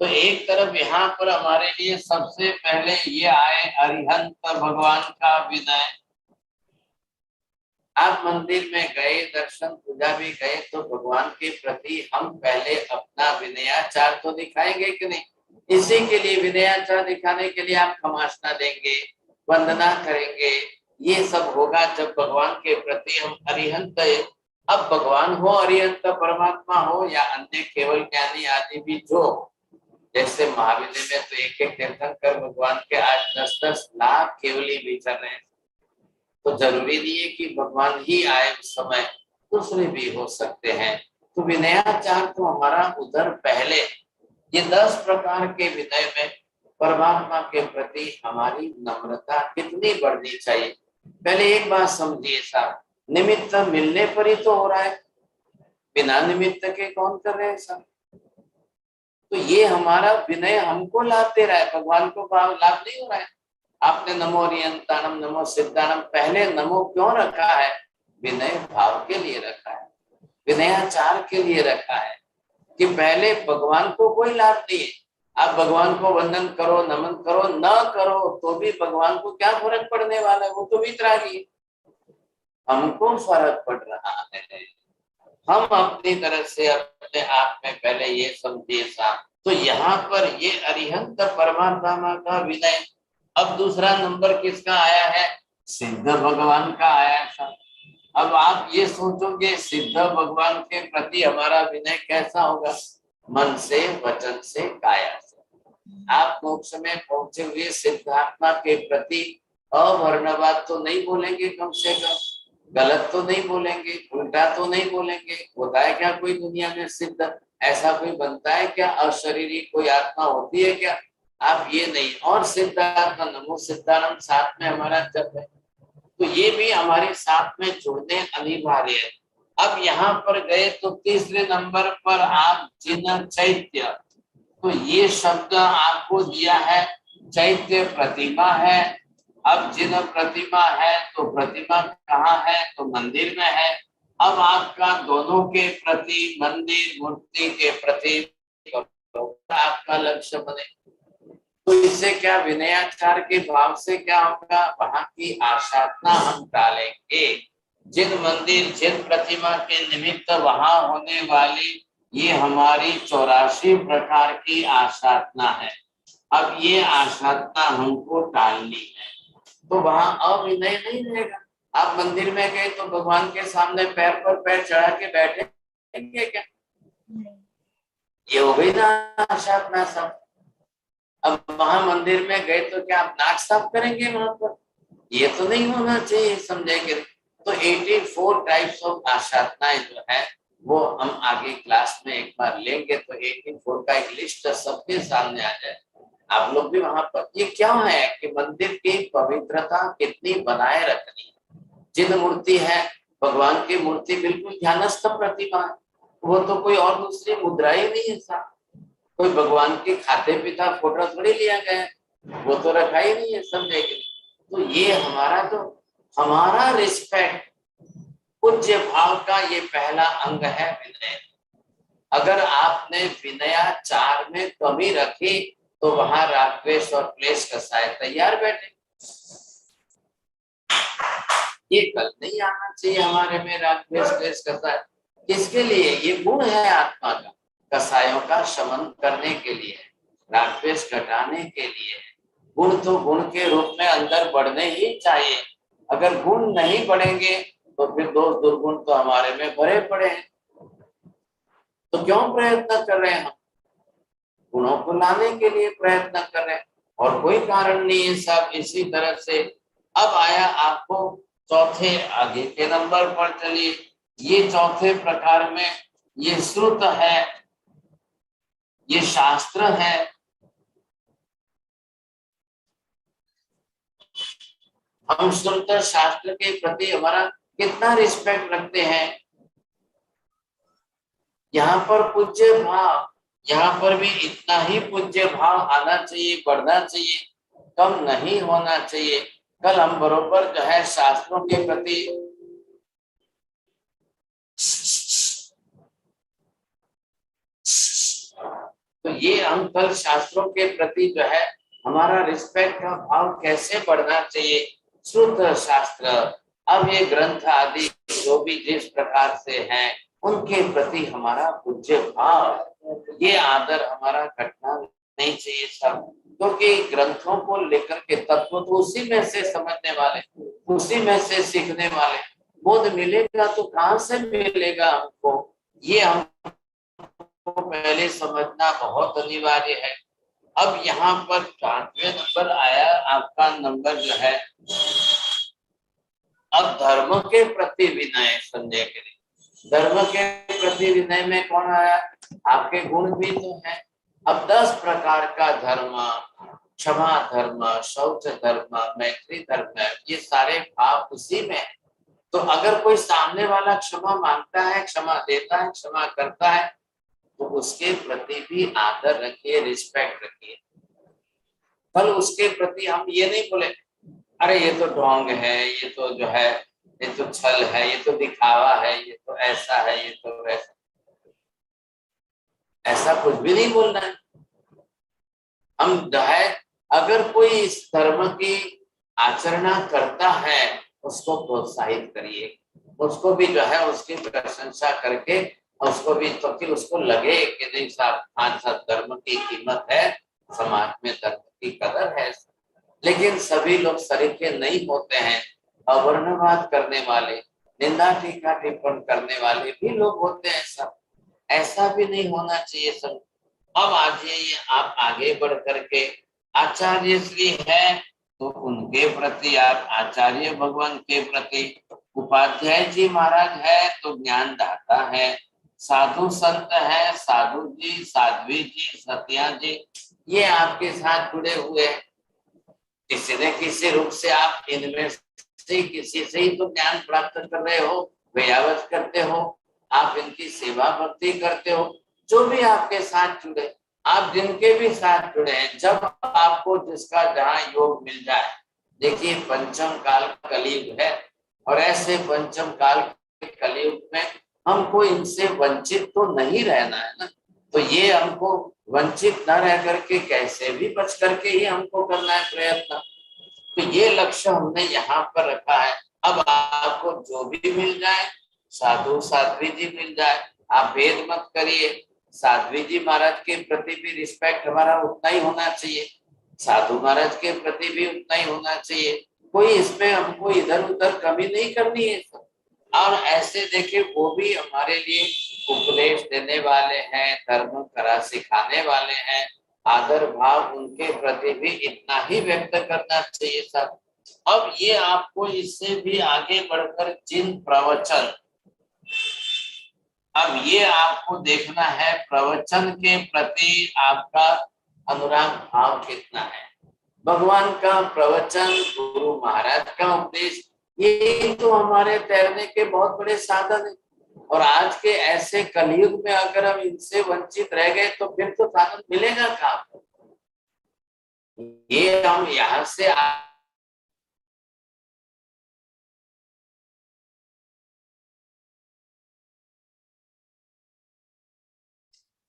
तो एक तरफ यहाँ पर हमारे लिए सबसे पहले ये आए अरिहंत भगवान का विनय। आप मंदिर में गए, दर्शन पूजा भी गए, तो भगवान के प्रति हम पहले अपना विनयाचार तो दिखाएंगे कि नहीं? इसी के लिए विनयाचार दिखाने के लिए आप खमासना देंगे, वंदना करेंगे, ये सब होगा जब भगवान के प्रति हम अरिहंत, अब भगवान हो अरिहंत परमात्मा हो या अन्य केवल ज्ञानी आदि भी, जो जैसे महावीर में तो एक तीर्थंकर भगवान के आज 10-10 लाख केवली विचर रहे हैं, तो जरूरी नहीं है कि भगवान ही आए उस समय, दूसरे भी हो सकते हैं। तो विनयाचार तो हमारा उधर पहले, ये 10 प्रकार के विनय में परमात्मा के प्रति हमारी नम्रता कितनी बढ़नी चाहिए। पहले एक बात समझिए साहब, निमित्त मिलने पर ही तो हो रहा है, बिना निमित्त के कौन कर रहे हैं साहब? तो ये हमारा विनय हमको लाभ दे रहा है, भगवान को लाभ नहीं हो रहा है। आपने नमो रियंतानम नमो सिद्धानम पहले नमो क्यों रखा है? विनय भाव के लिए रखा है, विनयाचार के लिए रखा है कि पहले भगवान को कोई लाभ नहीं है। आप भगवान को वंदन करो, नमन करो, न करो तो भी भगवान को क्या फर्क पड़ने वाला है, वो तो वितरागी है। हमको फर्क पड़ रहा है, हम अपनी तरह से अपने आप में पहले ये समझिए साहब। तो यहाँ पर ये अरिहंत परमात्मा का विनय। अब दूसरा नंबर किसका आया है? सिद्ध भगवान का आया था। अब आप ये सोचोगे सिद्ध भगवान के प्रति हमारा विनय कैसा होगा? मन से, वचन से, काया से। आप मोक्ष में पहुंचे हुए सिद्धात्मा के प्रति अवर्णवाद तो नहीं बोलेंगे, कम से कम गलत तो नहीं बोलेंगे, उल्टा तो नहीं बोलेंगे। होता है क्या कोई दुनिया में सिद्ध? ऐसा कोई बनता है क्या? अशरीरी कोई आत्मा होती है क्या? आप ये नहीं। और सिद्धात्मा नमो सिद्धानम साथ में हमारा जप है, तो ये भी हमारे साथ में जुड़ने अनिवार्य है। अब यहाँ पर गए तो तीसरे नंबर पर आप जिन चैत्य, तो ये शब्द आपको दिया है, चैत्य प्रतिमा है। अब जिन प्रतिमा है तो प्रतिमा कहाँ है? तो मंदिर में है। अब आपका दोनों के प्रति, मंदिर मूर्ति के प्रति आपका लक्ष्य बने, तो इससे क्या विनयाचार के भाव से क्या होगा? वहां की आशातना हम डालेंगे। जिन मंदिर, जिन प्रतिमा के निमित्त वहां होने वाली ये हमारी 84 प्रकार की आशातना है। अब ये आशातना हमको टालनी है, तो वहां अविनय नहीं रहेगा। आप मंदिर में गए तो भगवान के सामने पैर पर पैर चढ़ा के बैठेंगे क्या? ये हो गई ना आशातना सब। अब वहां मंदिर में गए तो क्या आप नाक साफ करेंगे वहां पर? ये तो नहीं होना चाहिए, समझेंगे। तो 84 टाइप्स ऑफ आशातनाएं जो है वो हम आगे क्लास में एक बार लेंगे, तो 84 का एक लिस्ट सबके सामने आ जाए। आप लोग भी वहां पर, ये क्या है कि मंदिर की पवित्रता कितनी बनाए रखनी। जिन मूर्ति है, भगवान की मूर्ति बिल्कुल ध्यानस्थ प्रतिमा है, वो तो कोई और दूसरी मुद्रा ही नहीं है साहब। कोई भगवान के खाते पिता फोटो थोड़ी लिया गया है, वो तो रखा ही नहीं है, समझेंगे। तो ये हमारा रिस्पेक्ट, पूज्य भाव का ये पहला अंग है विनय। अगर आपने विनयाचार में कमी रखी तो वहां रागद्वेष और क्लेश कसाय तैयार बैठे। ये कल नहीं आना चाहिए हमारे में रागद्वेष क्लेश कसाय। किसके लिए? ये गुण है आत्मा का, कसायों का शमन करने के लिए, रागद्वेष घटाने के लिए। गुण तो गुण के रूप में अंदर बढ़ने ही चाहिए। अगर गुण नहीं बढ़ेंगे तो फिर दोष दुर्गुण तो हमारे में भरे पड़े हैं। तो क्यों प्रयत्न कर रहे हैं हम? गुणों को लाने के लिए प्रयत्न कर रहे हैं, और कोई कारण नहीं है सब। इसी तरह से अब आया आपको चौथे आगे के नंबर पर, चलिए। ये चौथे प्रकार में ये श्रुत है, ये शास्त्र है। हम श्रुत शास्त्र के प्रति हमारा कितना रिस्पेक्ट रखते हैं। यहाँ पर पूज्य भाव, यहाँ पर भी इतना ही पूज्य भाव आना चाहिए, बढ़ना चाहिए, कम नहीं होना चाहिए। कल हम बरोबर जो है शास्त्रों के प्रति तो ये हम कल शास्त्रों के प्रति जो है हमारा रिस्पेक्ट का भाव कैसे बढ़ना चाहिए। श्रुत शास्त्र, अब ये ग्रंथ आदि जो भी जिस प्रकार से हैं उनके प्रति हमारा पूज्य भाव, ये आदर हमारा घटना नहीं चाहिए सब। क्योंकि ग्रंथों को लेकर के तत्व तो उसी में से समझने वाले, उसी में से सीखने वाले। बोध मिलेगा तो कहाँ से मिलेगा हमको, ये हमको पहले समझना बहुत अनिवार्य है। अब यहाँ पर 5वें नंबर आया आपका नंबर जो है अब धर्म के प्रति विनय, समझे के लिए। धर्म के प्रति विनय में कौन आया? आपके गुण भी तो है। अब 10 प्रकार का धर्म, क्षमा धर्म, शौच धर्म, मैत्री धर्म, ये सारे भाव उसी में है। तो अगर कोई सामने वाला क्षमा मांगता है, क्षमा देता है, क्षमा करता है, तो उसके प्रति भी आदर रखिए, रिस्पेक्ट रखिए। कल उसके प्रति हम ये नहीं बोले अरे ये तो ढोंग है, ये तो जो है ये तो छल है, ये तो दिखावा है, ये तो ऐसा है, ये तो वैसा, ऐसा कुछ भी नहीं बोलना है। हम जो है अगर कोई इस धर्म की आचरणा करता है उसको प्रोत्साहित करिए, उसको भी जो है उसकी प्रशंसा करके उसको भी, तो कि उसको लगे कि नहीं साहब हाँ साहब धर्म की कीमत है, समाज में धर्म की कदर है। लेकिन सभी लोग सरीखे नहीं होते हैं, अवर्णवाद करने वाले, निंदा टीका टिप्पण करने वाले भी लोग होते हैं सब, ऐसा भी नहीं होना चाहिए सब। अब आज ये आप आगे बढ़ करके आचार्य श्री है तो उनके प्रति आप आचार्य भगवान के प्रति, उपाध्याय जी महाराज है तो ज्ञानदाता है, साधु संत है, साधु जी, साध्वी जी, सतिया जी, ये आपके साथ जुड़े हुए हैं। किसी न किसी रूप से आप इनमें से किसी से ही तो ज्ञान प्राप्त कर रहे हो, व्यावत करते हो, आप इनकी सेवा भक्ति करते हो। जो भी आपके साथ जुड़े, आप जिनके भी साथ जुड़े हैं, जब आपको जिसका जहाँ योग मिल जाए, देखिए पंचम काल कलयुग है और ऐसे पंचम काल के कलयुग में हमको इनसे वंचित तो नहीं रहना है ना, तो ये हमको वंचित न रह करके कैसे भी बच करके ही हमको करना है प्रयत्न। तो ये लक्ष्य हमने यहाँ पर रखा है। अब आपको जो भी मिल जाए, साधु साध्वी जी मिल जाए, आप भेद मत करिए। साध्वी जी महाराज के प्रति भी रिस्पेक्ट हमारा उतना ही होना चाहिए, साधु महाराज के प्रति भी उतना ही होना चाहिए। कोई इसमें हमको इधर उधर कमी नहीं करनी है। और ऐसे देखे वो भी हमारे लिए उपदेश देने वाले हैं, धर्म करा सिखाने वाले हैं, आदर भाव उनके प्रति भी इतना ही व्यक्त करना चाहिए सब। अब ये आपको इससे भी आगे बढ़कर जिन प्रवचन, अब ये आपको देखना है प्रवचन के प्रति आपका अनुराग भाव कितना है। भगवान का प्रवचन, गुरु महाराज का उपदेश, ये तो हमारे तैरने के बहुत बड़े साधन है। और आज के ऐसे कलयुग में अगर हम इनसे वंचित रह गए तो फिर तो साधन मिलेगा कहाँ। ये हम यहाँ से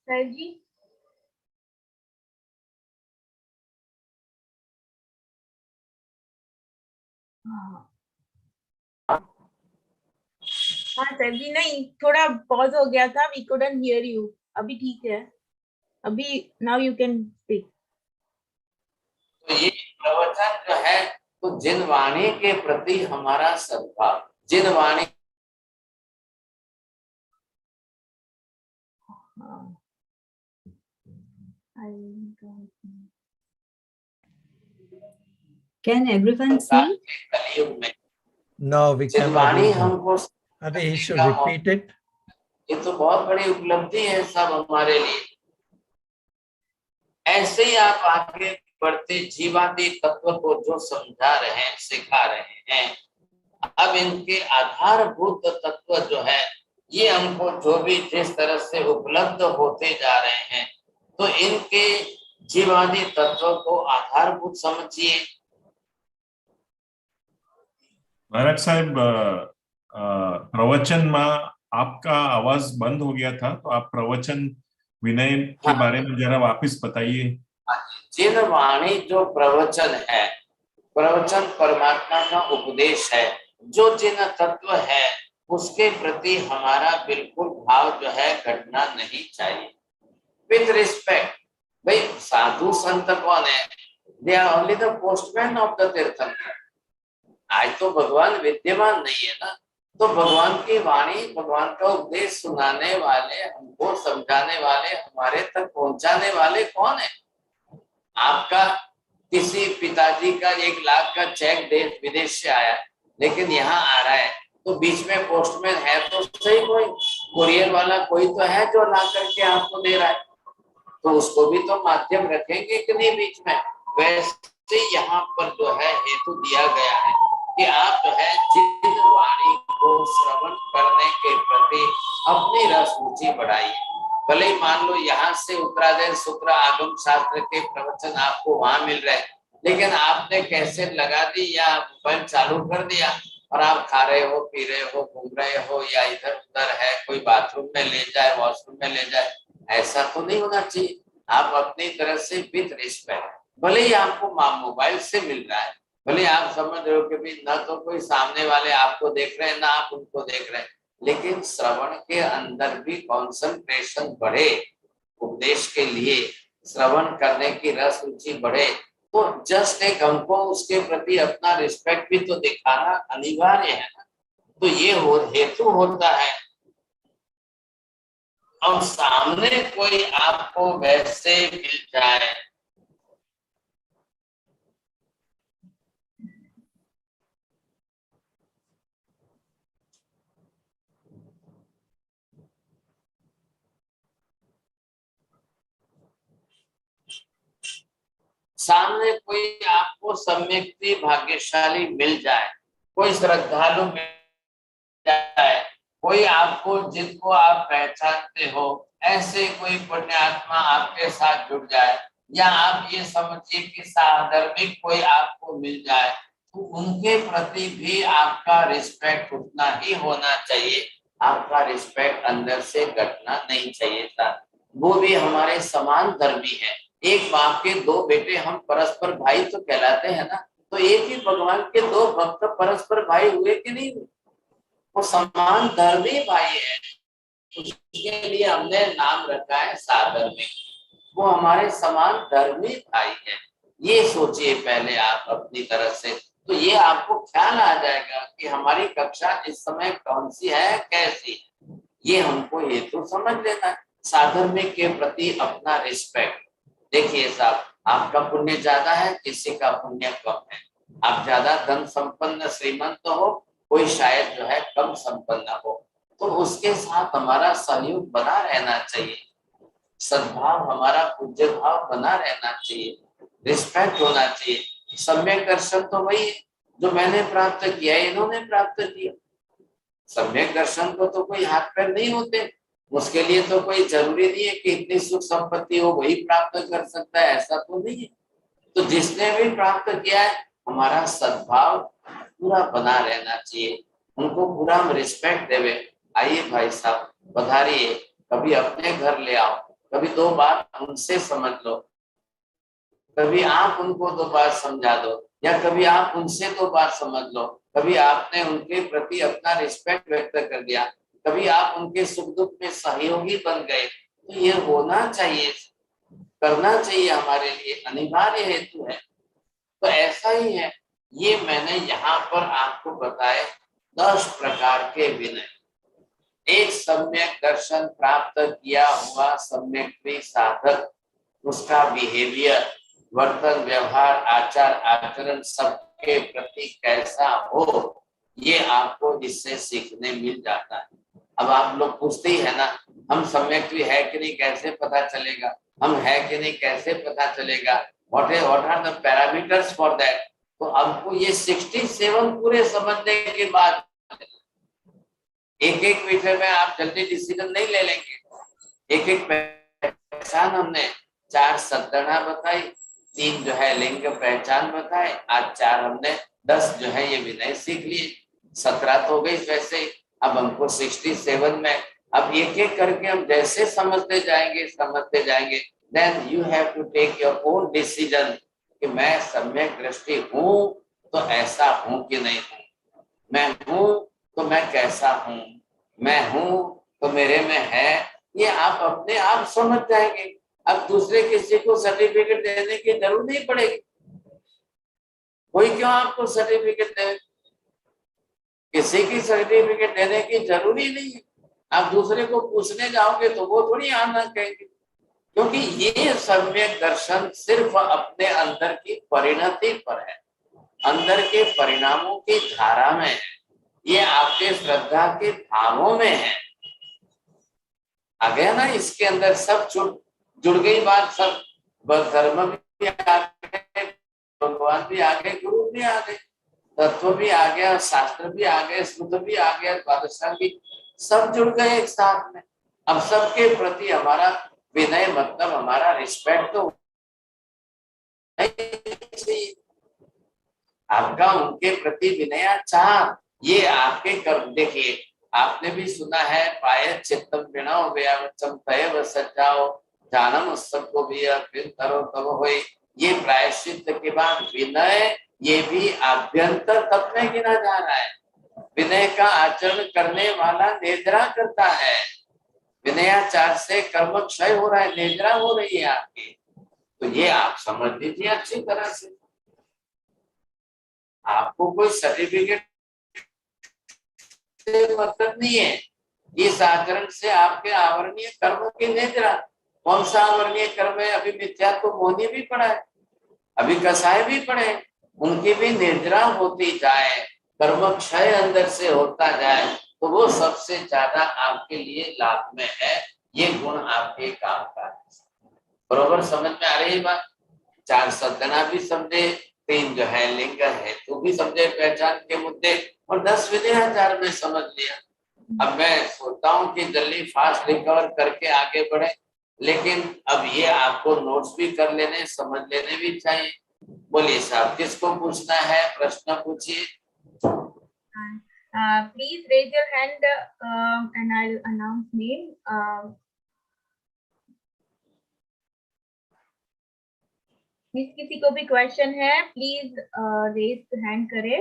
सर जी हाँ सर जी, नहीं थोड़ा पॉज हो गया था, वी कुडंट हियर यू। अभी ठीक है, अभी नाउ यू कैन स्पीक। तो ये प्रवचन जो है तो जिन वाणी के प्रति हमारा सद्भाव, जिन वाणी Can everyone see? कलयुग में No, we Jin cannot. Vani read them. हमको, Adi, he should repeat it. ये तो बहुत बड़ी उपलब्धि है सब हमारे लिए। ऐसे ही आप आगे बढ़ते जीवादि तत्व को जो समझा रहे हैं, सिखा रहे हैं, अब इनके आधारभूत तत्व जो है ये हमको जो भी जिस तरह से उपलब्ध होते जा रहे हैं, तो इनके जीवादि तत्व को आधारभूत समझिए। महाराज साहब, प्रवचन में आपका आवाज बंद हो गया था, तो आप प्रवचन विनय के बारे में जरा वापस बताइए। जिन वाणी जो प्रवचन है, प्रवचन परमात्मा का उपदेश है, जो जिन तत्व है उसके प्रति हमारा बिल्कुल भाव जो है घटना नहीं चाहिए, विथ रिस्पेक्ट। भाई साधु संत कौन है? They are only the postman of the tirthankar. आज तो भगवान विद्यमान नहीं है ना, तो भगवान की वाणी, भगवान का उपदेश सुनाने वाले, हमको समझाने वाले, हमारे तक पहुंचाने वाले कौन है? आपका किसी पिताजी का 1 लाख का चेक देश विदेश से आया, लेकिन यहाँ आ रहा है, तो बीच में पोस्टमैन है तो सही, कोई कुरियर वाला कोई तो है जो ला करके आपको दे रहा है, तो उसको भी तो माध्यम रखेंगे कि नहीं बीच में। वैसे यहाँ पर जो है हेतु दिया गया है कि आप जो है जिन वाणी को श्रवण करने के प्रति अपनी रस रुचि बढ़ाइए। भले ही मान लो यहाँ से उत्तराधर सूत्र आगम शास्त्र के प्रवचन आपको वहां मिल रहे हैं, लेकिन आपने कैसेट लगा दी या मोबाइल चालू कर दिया और आप खा रहे हो, पी रहे हो, घूम रहे हो, या इधर उधर है, कोई बाथरूम में ले जाए, वॉशरूम में ले जाए, ऐसा तो नहीं होना चाहिए। आप अपनी तरफ से विद रिस्पेक्ट, भले ही आपको मोबाइल से मिल रहा है, भले आप समझ रहे हो कि भी न तो कोई सामने वाले आपको देख रहे हैं ना आप उनको देख रहे हैं, लेकिन श्रवण के अंदर भी कंसंट्रेशन बढ़े, उपदेश के लिए श्रवण करने की रस रुचि बढ़े, तो जस्ट एक हमको उसके प्रति अपना रिस्पेक्ट भी तो दिखाना अनिवार्य है ना। तो ये हेतु होता है। अब सामने कोई आपको वैसे मिल जाए, सामने कोई आपको सम्यक्ति भाग्यशाली मिल जाए, कोई श्रद्धालु मिल जाए, कोई आपको जिनको आप पहचानते हो ऐसे कोई पुण्यात्मा आपके साथ जुड़ जाए, या आप ये समझिए कि साधर्मिक कोई आपको मिल जाए, तो उनके प्रति भी आपका रिस्पेक्ट उतना ही होना चाहिए। आपका रिस्पेक्ट अंदर से घटना नहीं चाहिए था। वो भी हमारे समान धर्मी है। एक बाप के दो बेटे, हम परस्पर भाई तो कहलाते हैं ना। तो एक ही भगवान के दो भक्त परस्पर भाई हुए कि नहीं हुए? वो समान धर्मी भाई है, उसके लिए हमने नाम रखा है साधर्मिक। वो हमारे समान धर्मी भाई है। ये सोचिए पहले आप अपनी तरफ से, तो ये आपको ख्याल आ जाएगा कि हमारी कक्षा इस समय कौन सी है, कैसी है। ये हमको हेतु समझ लेना है। साधर्मिक के प्रति अपना रिस्पेक्ट। देखिए साहब, आपका पुण्य ज्यादा है, किसी का पुण्य कम है। आप ज्यादा धन संपन्न श्रीमंत हो, कोई शायद जो है कम संपन्न हो, तो उसके साथ हमारा सहयोग बना रहना चाहिए, सद्भाव, हमारा पूज्य भाव बना रहना चाहिए, रिस्पेक्ट होना चाहिए। सम्यक दर्शन तो वही है जो मैंने प्राप्त किया, इन्होंने प्राप्त किया। सम्यक दर्शन को तो कोई हाथ पैर नहीं होते, उसके लिए तो कोई जरूरी नहीं है कि इतनी सुख संपत्ति हो वही प्राप्त कर सकता है, ऐसा तो नहीं है। तो जिसने भी प्राप्त किया है, हमारा सद्भाव पूरा बना रहना चाहिए, उनको पूरा हम रिस्पेक्ट देवे। आइए भाई साहब पधारिए, कभी अपने घर ले आओ, कभी दो बात उनसे समझ लो, कभी आप उनको दो बात समझा दो, या कभी आप उनसे दो बात समझ लो, कभी आपने उनके प्रति अपना रिस्पेक्ट व्यक्त कर दिया, कभी आप उनके सुख दुख में सहयोगी बन गए। तो ये होना चाहिए, करना चाहिए, हमारे लिए अनिवार्य हेतु है। तो ऐसा ही है। ये मैंने यहाँ पर आपको बताए 10 प्रकार के विनय। एक सम्यक दर्शन प्राप्त किया हुआ सम्यक साधक, उसका बिहेवियर, वर्तन, व्यवहार, आचार आचरण सबके प्रति कैसा हो, ये आपको इससे सीखने मिल जाता है। अब आप लोग पूछते ही है ना, हम सम्यक है कि नहीं कैसे पता चलेगा, हम है कि नहीं कैसे पता चलेगा, what are the parameters for that. तो आपको ये 67 पूरे समझने के बाद एक एक विषय में आप जल्दी डिसीजन नहीं ले लेंगे। एक एक पहचान हमने 4 सद्गुणा बताई, 3 जो है लिंग पहचान बताए, आज 4 हमने 10 जो है ये विनय सीख लिए। 17 तो हो गई वैसे। अब हमको 67 में अब एक एक करके हम जैसे समझते जाएंगे, then you have to take your own decision कि मैं सम्यक दृष्टि हूँ तो ऐसा हूँ कि नहीं हूँ, मैं हूँ तो मैं कैसा हूँ, मैं हूँ तो मेरे में है। ये आप अपने आप समझ जाएंगे। अब दूसरे किसी को सर्टिफिकेट देने की जरूरत नहीं पड़ेगी। कोई क्यों आपको सर्टिफिकेट दे, किसी की सर्टिफिकेट देने की जरूरी नहीं है। आप दूसरे को पूछने जाओगे तो वो थोड़ी आना कहेंगे, क्योंकि ये सम्यक दर्शन सिर्फ अपने अंदर की परिणति पर है, अंदर के परिणामों की धारा में है, ये आपके श्रद्धा के भावों में है। आ गया ना, इसके अंदर सब जुड़ गई बात। सब धर्म भी आ गए, भगवान भी आ गए, गुरु भी आ गए, तत्व भी आ गया, शास्त्र भी आ गए, श्रुत भी आ गया, द्वादशांग भी, सब जुड़ गए एक साथ में। अब सबके प्रति हमारा विनय मतलब हमारा रिस्पेक्ट तो चाहिए। आपका उनके प्रति विनयाचार, ये आपके कर्म। देखिए आपने भी सुना है, पायत चित्तम विनव व्यावचम तयव सज्जाओ जानम सबको भी फिर करो तब होए। ये प्रायश्चित के बाद विनय, ये भी आभ्यंतर तप में गिना जा रहा है। विनय का आचरण करने वाला निद्रा करता है। विनयाचार से कर्म क्षय हो रहा है, निद्रा हो रही है आपकी। तो ये आप समझ लीजिए अच्छी तरह से। आपको कोई सर्टिफिकेट से मतलब नहीं है, इस आचरण से आपके आवरणीय कर्म की निद्रा। कौन सा आवरणीय कर्म है? अभी मिथ्यात्व मोहनी भी पड़ा है, अभी कसाय भी पड़े, उनकी भी निद्रा होती जाए, कर्म क्षय अंदर से होता जाए, तो वो सबसे ज्यादा आपके लिए लाभ में है। ये गुण आपके काम का है। बरोबर समझ में आ रही है बात? 4 सदना भी समझे, 3 जो है लिंग है तो भी समझे, पहचान के मुद्दे, और 10 विनयाचार में समझ लिया। अब मैं सोचता हूँ कि जल्दी फास्ट रिकवर करके आगे बढ़े, लेकिन अब ये आपको नोट्स भी कर लेने, समझ लेने भी चाहिए। बोलिए साहब, किसको पूछना है? प्रश्न पूछिए। Please raise your hand and I'll announce name. किसी को भी क्वेश्चन है प्लीज रेज हैंड करे।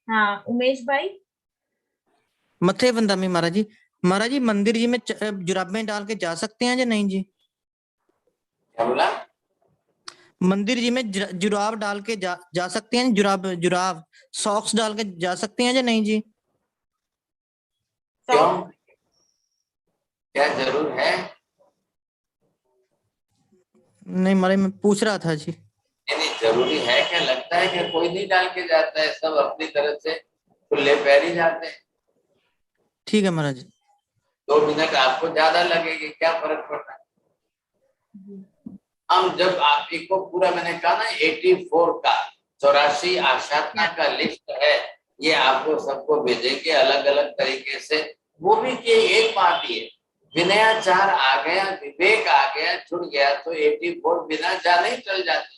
हाँ उमेश भाई। मथे बंदामी महाराज जी। महाराज जी मंदिर जी में जुराबें डाल के जा सकते हैं या नहीं जी? क्या बोला? मंदिर जी में जुराब डाल के जा सकते हैं? जुराब सॉक्स डाल के जा सकते हैं या नहीं जी? क्यों, क्या जरूर है? नहीं महाराज मैं पूछ रहा था जी। नहीं जरूरी है क्या? लगता है कि कोई नहीं डाल के जाता है, सब अपनी तरफ से खुले पैर ही जाते हैं। ठीक है महाराज। 2 मिनट आपको ज्यादा लगेगी, क्या फर्क पड़ता है? हम जब आप को पूरा, मैंने कहा ना 84 का 84 आशातना का लिस्ट है, ये आपको सबको भेजेंगे अलग अलग तरीके से। वो भी कि एक बात ही है, विनयाचार आ गया, विवेक आ गया, जुड़ गया, तो 84 बिना जाने ही चल जाती।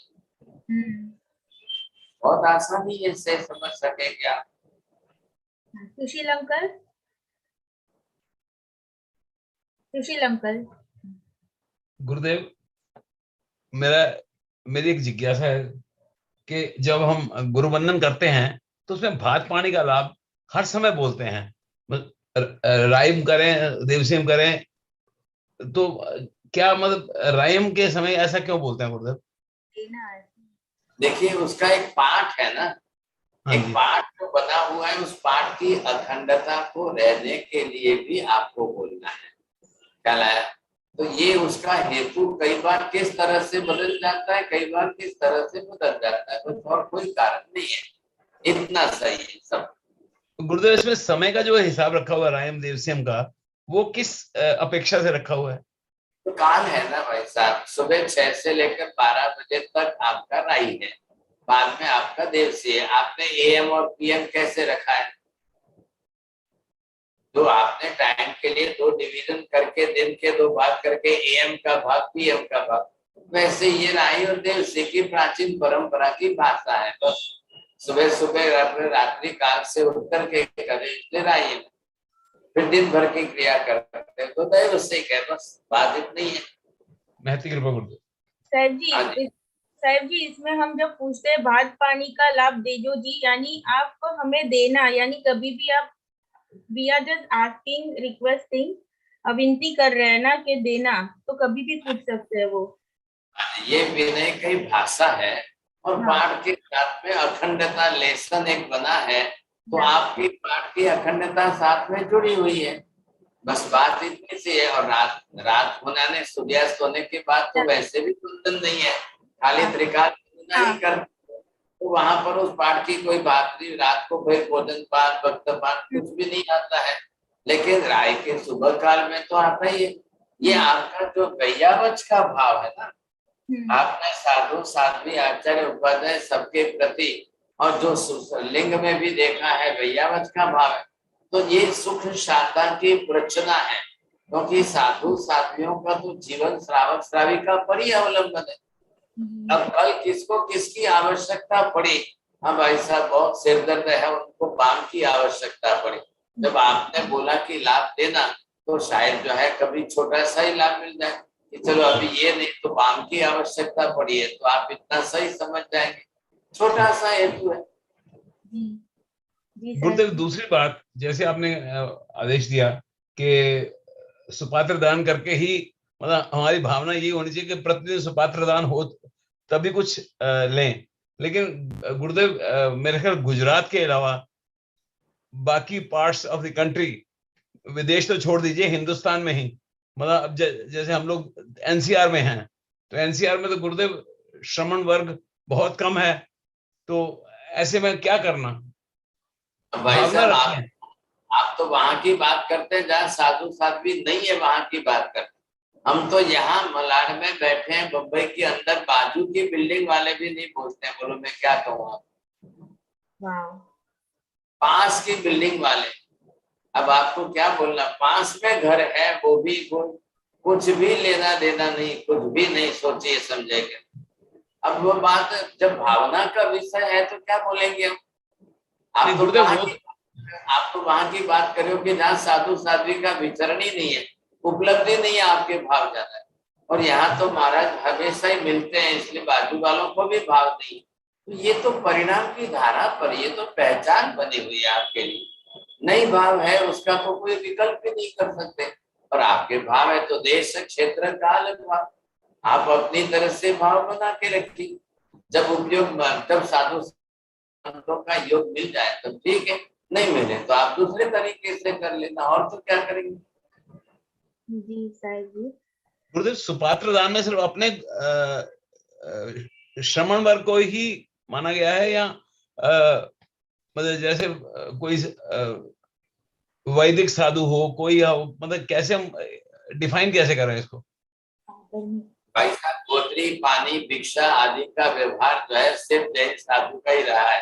बहुत आसानी से समझ सकेंगे आप। सुशील अंकल। सुशील अंकल। गुरुदेव, मेरी एक जिज्ञासा है कि जब हम गुरु वंदन करते हैं तो उसमें भात पानी का लाभ हर समय बोलते हैं, राइम करें देवसीम करें, तो क्या मतलब राइम के समय ऐसा क्यों बोलते हैं गुरुदेव? देखिए उसका एक पाठ है ना, एक पाठ जो बना हुआ है, उस पाठ की अखंडता को रहने के लिए भी आपको बोलना है। क्या लाया? तो ये उसका हेतु कई बार किस तरह से बदल जाता है, कई बार किस तरह से बदल जाता है, बस और कोई कारण नहीं है, इतना सही है सब। गुरुदेव इसमें समय का जो हिसाब रखा हुआ रायम देवसीम का, वो किस अपेक्षा से रखा हुआ है? तो काल है ना भाई साहब, सुबह 6 से लेकर 12 बजे तक आपका राई है, बाद में आपका देवसी है। आपने एएम और पीएम कैसे रखा है? तो आपने टाइम के लिए 2 डिवीजन करके, दिन के 2 भाग करके, एएम का भाग, पीएम का भाग। वैसे ये राई और देवसी की प्राचीन परंपरा की भाषा है। बस सुबह सुबह अपने रात्रि काल से उठ करके करें, इसलिए राई, फिर दिन भर की क्रिया करते हैं तो दैव से है, बस बात इतनी है। महती कृपा गुरुदेव। साहब जी इसमें हम जब पूछते हैं भात पानी का लाभ देजो जी, यानी आप हमें देना, यानी कभी भी आप, we are just asking, requesting, विनती कर रहे हैं ना कि देना, तो कभी भी पूछ सकते हैं वो। ये विनय की भाषा है, और पाठ के साथ में अखंडता लेसन एक बना है, तो आपकी पाठ की अखंडता साथ में जुड़ी हुई है। बस बात इतनी सी है। और रात होने सूर्यास्त होने के बाद तो वैसे भी कुंदन नहीं है, खाली त्रिकाल ही कर, तो वहां पर उस पाठ की कोई बात नहीं। रात को फिर भोजन पाठ, भक्त पाठ कुछ भी नहीं आता है, लेकिन राय के सुबह काल में तो आता ही है। ये आपका जो गैयावच का भाव है ना, आपने साधु साध्वी आचार्य उपाध्याय सबके प्रति, और जो लिंग में भी देखा है गैयावच का भाव है, तो ये सुख शांता की प्रचना है। क्योंकि साधु साध्वियों का तो जीवन श्रावक श्राविका पर ही अवलंबन है। अब कल किसको किसकी आवश्यकता पड़ी, हाँ भाई साहब बहुत सिर दर्द है, उनको बाम की आवश्यकता पड़ी, जब आपने बोला कि लाभ देना तो शायद जो है कभी छोटा सा ही लाभ मिल जाए कि चलो अभी ये नहीं तो बाम की आवश्यकता पड़ी है, तो आप इतना सही समझ जाएंगे, छोटा सा हेतु है। जी गुरुदेव, सर। दूसरी बात, जैसे आपने आदेश दिया कि सुपात्र दान करके ही, मतलब हमारी भावना ये होनी चाहिए कि प्रतिदिन सुपात्र दान हो तभी कुछ लें। लेकिन गुरुदेव, मेरे ख्याल गुजरात के अलावा बाकी पार्ट्स ऑफ द कंट्री, विदेश तो छोड़ दीजिए, हिंदुस्तान में ही, मतलब अब जैसे हम लोग एनसीआर में हैं, तो एनसीआर में तो गुरुदेव श्रमण वर्ग बहुत कम है, तो ऐसे में क्या करना? भाई भावना साहब रखनी है। आप तो वहां की बात करते हैं जहाँ साधु साध्वी नहीं है, वहां की बात करते हैं। हम तो यहाँ मलाड में बैठे हैं, मुंबई के अंदर बाजू की बिल्डिंग वाले भी नहीं पहुंचते हैं। बोलो मैं क्या कहूँ आप, पास की बिल्डिंग वाले, अब आपको क्या बोलना, पास में घर है वो भी कुछ भी लेना देना नहीं, कुछ भी नहीं सोचिए समझेंगे। अब वो बात जब भावना का विषय है तो क्या बोलेंगे हम। आप तो गुरुदेव, वहां की बात करो कि जहाँ साधु साध्वी का विचरण ही नहीं है, उपलब्धि नहीं है, आपके भाव ज्यादा है। और यहाँ तो महाराज हमेशा ही मिलते हैं, इसलिए बाजू वालों को भी भाव नहीं। तो ये तो परिणाम की धारा पर, ये तो पहचान बनी हुई है आपके लिए। नहीं भाव है उसका तो कोई विकल्प ही नहीं कर सकते, और आपके भाव है तो देश क्षेत्र काल भाव, आप अपनी तरह से भाव बना के रखिए। जब उपयोग, जब साधु संतों का योग मिल जाए तो ठीक है, नहीं मिले तो आप दूसरे तरीके से कर लेना, और तो क्या करेंगे। जी सर जी। गुरुदेव, सुपात्र दान में सिर्फ अपने श्रमण वर्ग को ही माना गया है, या मतलब जैसे कोई वैदिक साधु हो, कोई हो, मतलब कैसे हम डिफाइन कैसे करें इसको? भाई साहब गोत्री पानी भिक्षा आदि का व्यवहार जो है सिर्फ जैन साधु का ही रहा है।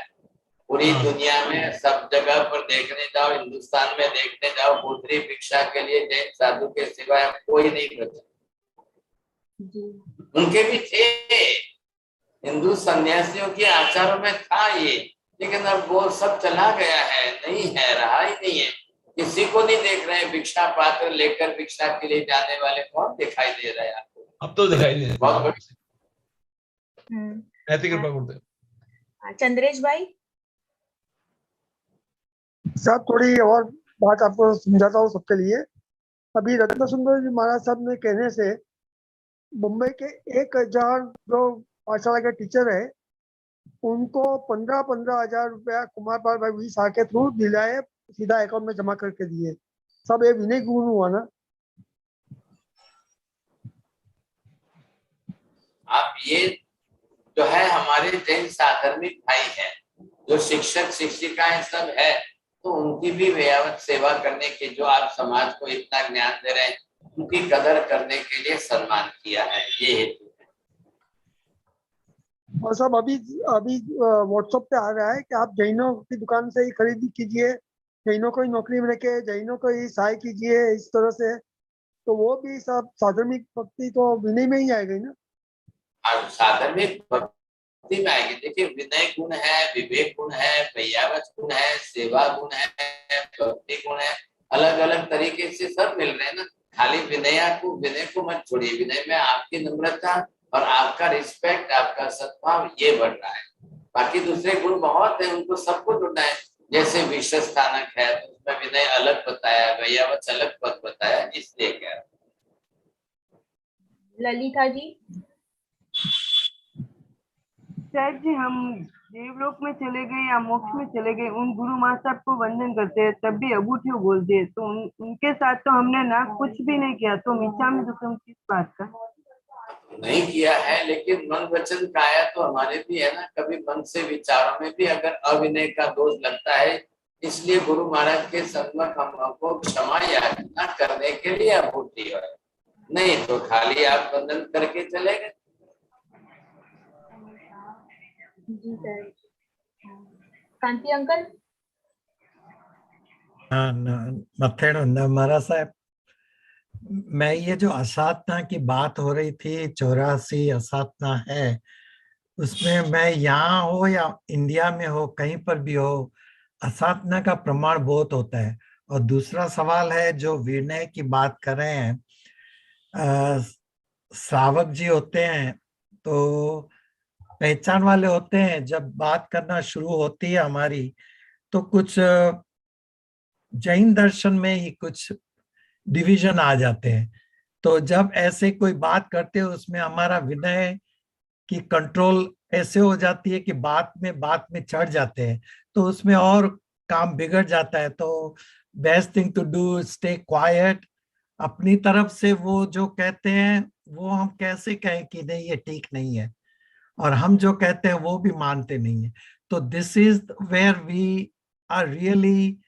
पूरी दुनिया में सब जगह पर देखने जाओ, हिंदुस्तान में देखने जाओ, गोत्री भिक्षा के लिए जैन साधु के सिवाय कोई नहीं बचा। उनके भी थे, हिंदू सन्यासियों के आचारों में था ये, लेकिन अब वो सब चला गया है, नहीं है, रहा ही नहीं है। किसी को नहीं देख रहे हैं, भिक्षा पात्र लेकर भिक्षा के लिए जाने वाले कौन दिखाई दे रहे हैं आपको? अब तो दिखाई नहीं देता। बहुत नैतिक कृपा गुरुदेव। चंद्रेश भाई साहब, थोड़ी और बात आपको समझाता हूँ सबके लिए। अभी रत्न सुंदर जी महाराज साहब ने कहने से मुंबई के 1000 जो पाठशाला के टीचर है उनको 15,000 रुपया कुमारपाल भाई वी शाह के थ्रू दिलाए, सीधा अकाउंट में जमा करके दिए। सब ये विनय गुण हुआ ना। आप ये जो है हमारे जैन साधर्मिक भाई हैं, जो शिक्षक शिक्षिकाएं सब है, तो उनकी भी व्यावत सेवा करने के, जो आप समाज को इतना ज्ञान दे रहे हैं, उनकी कदर करने के लिए सम्मान किया है, ये हेतु है। और सब अभी अभी व्हाट्सएप पे आ रहा है कि आप जैनों की दुकान से ही खरीदी कीजिए, जैनों को ही नौकरी में लेके जैनों को ही सहाय कीजिए, इस तरह से। तो वो भी सब साधर्मिक भक्ति तो विनय में ही आएगी ना। और साधर्मिक भक्ति में आएगी। देखिए विनय गुण है, विवेक गुण है, वैयावच गुण है, सेवा गुण है, भक्ति गुण है, अलग अलग तरीके से सब मिल रहे हैं ना। खाली विनय को मत छोड़िए, विनय में आपकी नम्रता और आपका रिस्पेक्ट, आपका सद्भाव ये बढ़ रहा है। बाकी दूसरे गुण बहुत है, उनको सबको ढूंढना है। जैसे विश्व स्थानक है तो उसमें विनय अलग बताया, वैयावच अलग पद बताया, इसलिए कह रहा। ललिता जी। सर जी, हम देवलोक में चले गए या मोक्ष में चले गए, उन गुरु माता को वंदन करते हैं, तब भी अबूठियो बोलते हैं, तो उनके साथ तो हमने ना कुछ भी नहीं किया, तो मिच्छामि दुक्कड़म किस बात का? नहीं किया है, लेकिन मन वचन काया तो हमारे भी है ना। कभी मन से विचारों में भी अगर अविनय का दोष लगता है, इसलिए गुरु महाराज के सम्मुख हमको क्षमा याचना करने के लिए अभूति है, नहीं तो खाली आप वंदन करके चले गए। जी सर। कांति अंकल। मथेड़ो न महाराज साहब, मैं ये जो असाधना की बात हो रही थी, 84 असाधना है, उसमें मैं यहाँ हो या इंडिया में हो, कहीं पर भी हो, असाधना का प्रमाण बहुत होता है। और दूसरा सवाल है जो विनय की बात कर रहे हैं, श्रावक जी होते हैं तो पहचान वाले होते हैं। जब बात करना शुरू होती है हमारी, तो कुछ जैन दर्शन में ही कुछ डिवीजन आ जाते हैं। तो जब ऐसे कोई बात करते हैं, उसमें हमारा विनय की कंट्रोल ऐसे हो जाती है कि बात में चढ़ जाते हैं, तो उसमें और काम बिगड़ जाता है। तो best thing to do, stay quiet. अपनी तरफ से वो जो कहते हैं वो हम कैसे कहें कि नहीं ये ठीक नहीं है, और हम जो कहते हैं वो भी मानते नहीं है। तो this is where we are really,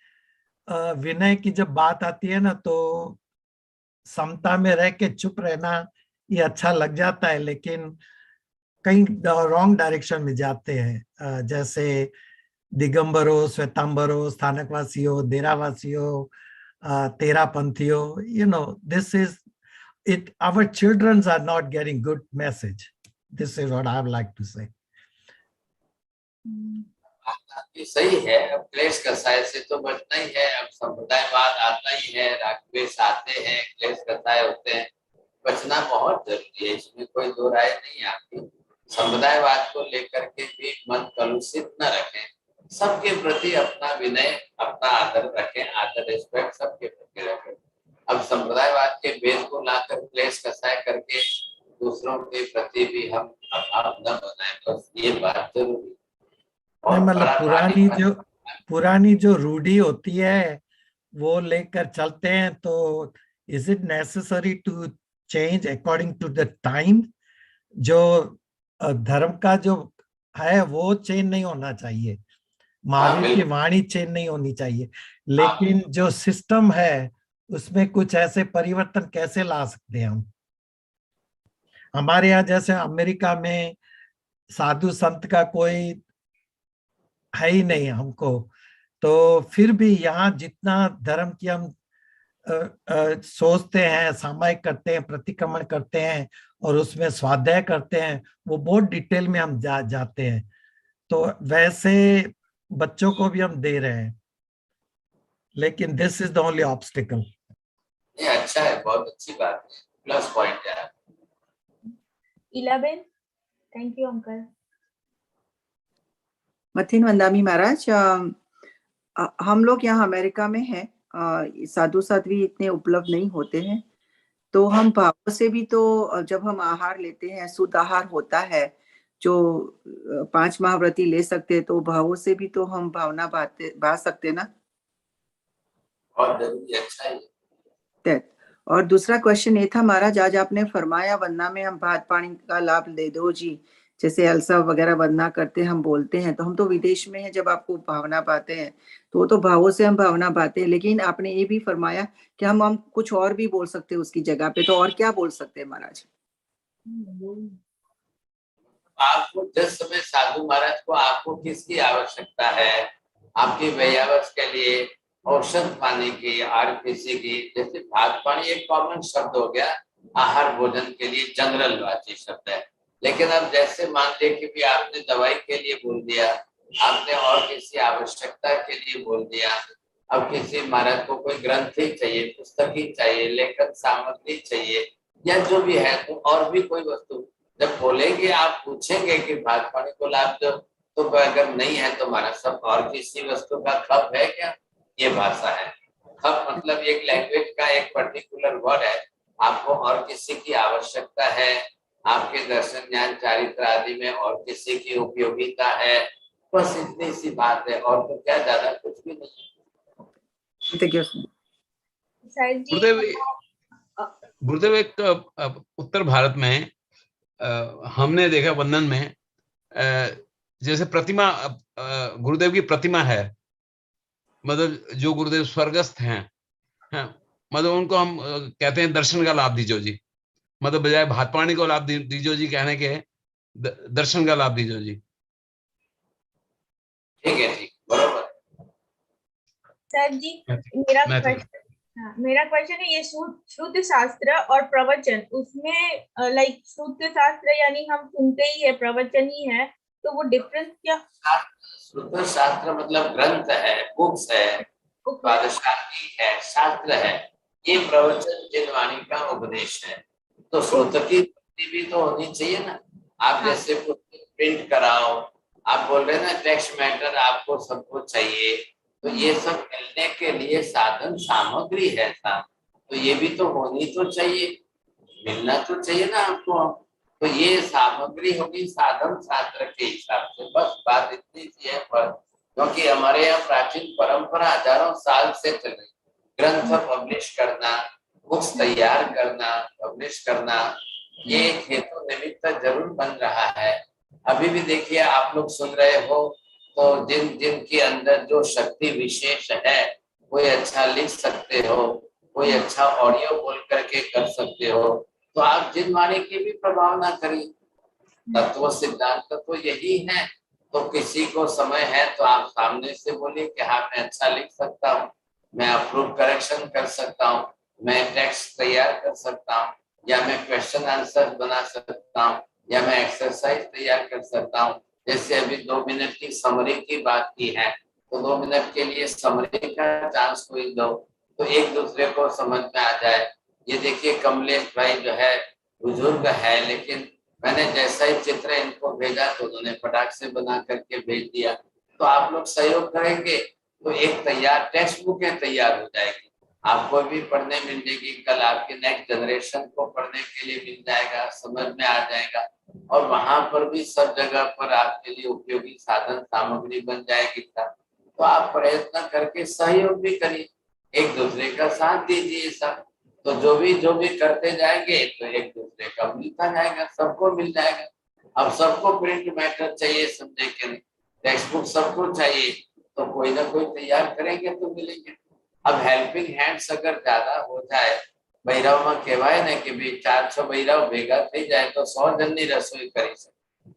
विनय की जब बात आती है ना, तो समता में रह के चुप रहना ये अच्छा लग जाता है, लेकिन कहीं रॉन्ग डायरेक्शन में जाते हैं। जैसे दिगंबरों, श्वेतांबरों, स्थानकवासियों, देरावासियों, तेरापंथियों, this is it. Our children are not getting good message. This is what I would like to say. ये सही है। अब क्लेश कसाय से तो बचना ही है। अब संप्रदायवाद आता ही है, रागद्वेष आते हैं, क्लेश कसाय होते हैं, बचना बहुत जरूरी है, इसमें कोई दो राय नहीं है आपकी। संप्रदायवाद को लेकर के भी मन कलुषित न रखें, सबके प्रति अपना विनय, अपना आदर रखें, आदर रिस्पेक्ट सबके प्रति रखें। अब संप्रदायवाद के भेद को लाकर क्लेश कसाय करके दूसरों के प्रति भी हम अभाव न बनाएं, बस ये बात जरूरी है। नहीं, मतलब पराठाठी पुरानी जो रूढ़ी होती है वो लेकर चलते हैं, तो is it necessary to change according to the time? जो धर्म का जो है वो चेंज नहीं होना चाहिए, महावीर की वाणी चेंज नहीं होनी चाहिए, लेकिन जो सिस्टम है उसमें कुछ ऐसे परिवर्तन कैसे ला सकते हैं हम? हमारे यहाँ जैसे अमेरिका में साधु संत का कोई है ही नहीं हमको, तो फिर भी यहाँ जितना धर्म की हम सोचते हैं, सामायिक करते हैं, प्रतिक्रमण करते हैं और उसमें स्वाध्याय करते हैं, वो बहुत डिटेल में हम जाते हैं। तो वैसे बच्चों को भी हम दे रहे हैं, लेकिन this is the only obstacle. ये अच्छा है, बहुत अच्छी बात है, प्लस पॉइंट है। इलाबेन, थैंक यू अंकल। मथिन वंदामी महाराज, हम लोग यहाँ अमेरिका में हैं, साधु साध्वी इतने उपलब्ध नहीं होते हैं, तो हम भावों से भी, तो जब हम आहार लेते हैं, शुद्ध आहार होता है जो 5 महाव्रती ले सकते हैं, तो भावों से भी तो हम भावना बा सकते ना। बहुत जरूरी, अच्छा है। और दूसरा क्वेश्चन ये था महाराज, आज आपने फरमाया वंदना में हम भात पानी का लाभ ले दो जी, जैसे अलसा वगैरह वंदना करते हम बोलते हैं, तो हम तो विदेश में हैं, जब आपको भावना पाते हैं तो तो भावों से हम भावना पाते हैं, लेकिन आपने ये भी फरमाया कि हम कुछ और भी बोल सकते हैं उसकी जगह पे, तो और क्या बोल सकते हैं महाराज? आपको जिस समय साधु महाराज को आपको किसकी आवश्यकता है, आपके व्यायावर्ष के लिए, औषध पाने की, और किसी की, जैसे भात पानी एक कॉमन शब्द हो गया, आहार भोजन के लिए जनरल वाची शब्द है। लेकिन अब जैसे मान लीजिए कि भी आपने दवाई के लिए बोल दिया, आपने और किसी आवश्यकता के लिए बोल दिया, अब किसी महाराज को कोई ग्रंथ ही चाहिए, पुस्तक ही चाहिए, लेखन सामग्री चाहिए, या जो भी है, तो और भी कोई वस्तु जब बोलेंगे, आप पूछेंगे कि भात पानी को लाभ दो, तो अगर नहीं है तो महाराज सब और किसी वस्तु का खप है क्या? ये भाषा है। खप मतलब एक लैंग्वेज का एक पर्टिकुलर वर्ड है। आपको और किसी की आवश्यकता है, आपके दर्शन ज्ञान चारित्र आदि में और किसी की उपयोगिता है, बस इतनी सी बात है, और तो क्या ज्यादा कुछ भी नहीं। गुरुदेव, एक उत्तर भारत में हमने देखा वंदन में, जैसे प्रतिमा, गुरुदेव की प्रतिमा है, मतलब जो गुरुदेव स्वर्गस्थ हैं, मतलब उनको हम कहते हैं दर्शन का लाभ दीजो जी, मतलब बजाय भात पानी को लाभ दीजो जी कहने के, दर्शन का लाभ दीजो जी। ठीक है, ठीक, बरोबर। सर जी, मेरा हाँ, मेरा क्वेश्चन है ये शुद्ध शास्त्र और प्रवचन, उसमें लाइक शुद्ध शास्त्र यानी हम सुनते ही है, प्रवचन ही है, तो वो डिफरेंस क्या? शुद्ध शास्त्र मतलब ग्रंथ है, बुक्स है, पादशाही है, शास्त्र है। ये प्रवचन जिनवाणी का उपदेश है। तो श्रुत की वृत्ति भी तो होनी चाहिए ना। आप जैसे प्रिंट कराओ, आप बोल रहे हैं ना टेक्स्ट मैटर आपको सबको चाहिए, तो ये सब मिलने के लिए साधन सामग्री है साथ, तो ये भी तो होनी तो चाहिए, मिलना तो चाहिए ना आपको। तो ये सामग्री होगी साधन शास्त्र के हिसाब से, बस बात इतनी सी है। पर क्योंकि हमारे यहाँ प्राचीन परंपरा हजारों साल से चल रही, ग्रंथ पब्लिश करना, बुक्स तैयार करना, पब्लिश करना, ये एक हेतु निमित्त जरूर बन रहा है। अभी भी देखिए आप लोग सुन रहे हो, तो जिनके अंदर जो शक्ति विशेष है, कोई अच्छा लिख सकते हो, कोई अच्छा ऑडियो बोल करके कर सकते हो, तो आप जिनवाणी की भी प्रभाव ना करिए। तत्व सिद्धांत तो यही है। तो किसी को समय है तो आप सामने से बोलिए कि हाँ मैं अच्छा लिख सकता हूँ, मैं अप्रूव करेक्शन कर सकता हूँ, मैं टेक्स्ट तैयार कर सकता हूँ, या मैं क्वेश्चन आंसर बना सकता हूँ, या मैं एक्सरसाइज तैयार कर सकता हूँ। जैसे अभी 2 मिनट की समरी की बात की है, तो 2 मिनट के लिए समरी का चांस कोई दो, तो एक दूसरे को समझ में आ जाए। ये देखिए कमलेश भाई जो है बुजुर्ग है, लेकिन मैंने जैसा ही चित्र इनको भेजा तो उन्होंने फटाक से बना करके भेज दिया। तो आप लोग सहयोग करेंगे तो एक तैयार टेक्स्ट बुक तैयार हो जाएगी, आपको भी पढ़ने मिल जाएगी, कल आपके नेक्स्ट जनरेशन को पढ़ने के लिए मिल जाएगा, समझ में आ जाएगा, और वहां पर भी सब जगह पर आपके लिए उपयोगी साधन सामग्री बन जाएगी। तो आप प्रयत्न करके सहयोग भी करिए, एक दूसरे का साथ दीजिए सब, तो जो भी करते जाएंगे तो एक दूसरे का मिलता जाएगा, सबको मिल जाएगा। अब सबको प्रिंट मैटर चाहिए समझे कि नहीं, टेक्स्ट बुक सबको चाहिए, तो कोई ना कोई तैयार करेंगे तो मिलेंगे। अब हेल्पिंग हैंड्स अगर ज्यादा हो जाए, बहिराव में कहवाय ने कि भी 400 बहिराव भेगा थी जाए तो 100 जन रसोई करी सके,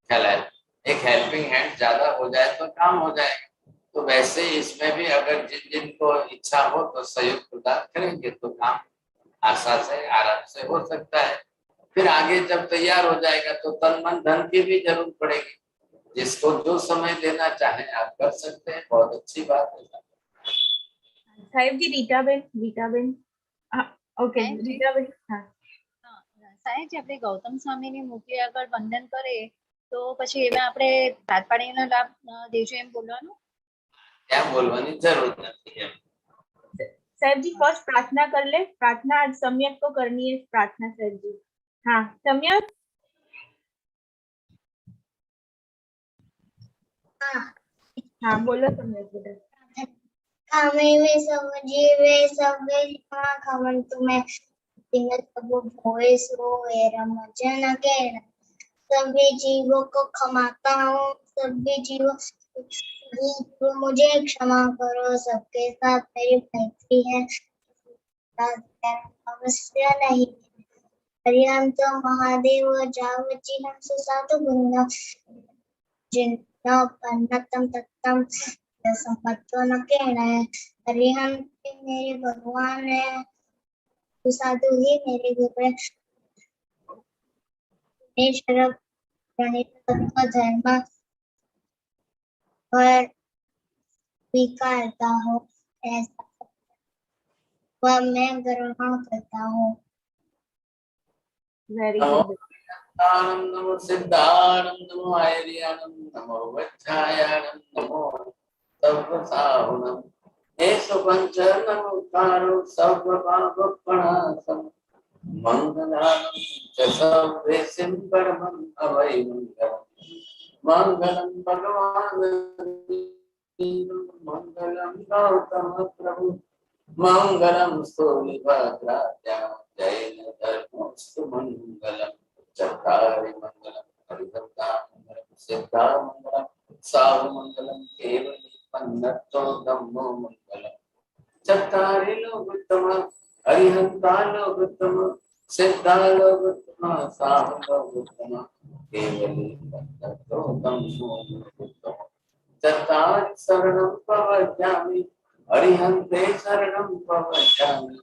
ख्याल है। एक हेल्पिंग हैंड ज्यादा हो जाए तो काम हो जाएगा। तो वैसे इसमें भी अगर जिन को इच्छा हो तो सहयोग प्रदान करेंगे तो काम आशा से आराम से हो सकता है। फिर आगे जब तैयार हो जाएगा तो तन मन धन की भी जरूरत पड़ेगी, जिसको जो समय देना चाहे आप कर सकते हैं, बहुत अच्छी बात है। साहिब जी रीटा बेन ओके रीटा बेन हाँ સાહેબ આપણે ગૌતમ સ્વામીની મૂર્તિ આગળ વંદન કરે તો પછી એમાં આપણે ભાત પાણીનો લાભ દેજો એમ બોલવાનું? क्या बोलवानी जरूरत नहीं है। साहिब जी फर्स्ट प्रार्थना कर ले, प्रार्थना आज सम्यक तो करनी है प्रार्थना साहिब जी। हाँ सम्यक हाँ बोलो सम्यक बेटा। खामे में सब जीवे सब खमन तुम्हें दिन सब भोए सो रमजन के सभी जीवों को क्षमाता हूँ, सभी जीवों मुझे क्षमा करो, सबके साथ मेरी मैत्री है अवश्य नहीं। हरिहम तो महादेव जावची हम सुसाधु गुण जिन्ना पन्नतम तत्तम संपत्तो न कहना है। हरिहम मेरे भगवान है, सुसाधु ही मेरे गुरु है। धर्म और स्वीकारता हूँ, ऐसा वह मैं ग्रहण करता हूँ। Very good. नमो सिद्धार्थ नमो आयर्यानम नमो वच्छायानम नमो सर्वसाहुनम एष पंच नमोकारो सर्वपापप्रणाशम मंगलानं च सर्वेषां परमं अवै मंगलम् मंगलम भगवान मंगलम गौतम प्रभु मंगलम स्थूलिभद्रात्या जैन धर्मस्तु मंगलम चत्तारि मंगलम हरिभक्ता मंगलम सिद्धा मंगलम साहु मंगलम केवली पन्नतो धम्मो मंगलम चत्तारि लोकोत्तम हरिहंता लोकोत्तम सिद्धा लोकोत्तम साहु लोकोत्तम केवली पन्नतो धम्मो मंगलम चत्तारि शरणं प्रवक्ष्यामि अरिहन्ते शरणं प्रवज्जामि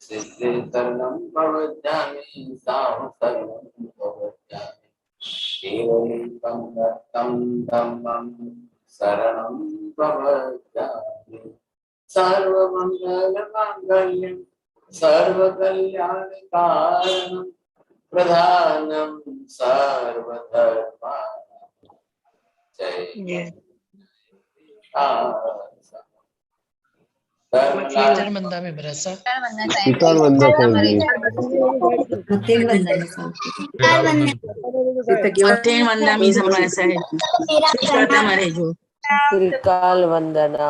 सिद्धे शरणं प्रवज्जामि साहु शरणं प्रवज्जामि केवलं तं दत्तं धम्मं शरणं प्रवज्जामि सर्वमङ्गलमाङ्गल्यं सर्वकल्याणकारणं प्रधानं सर्वधर्माणां जय मंदा में भरोसा विकाल वंदना मतेन वंदना मतेन वंदामि समरसा है। विकाल वंदना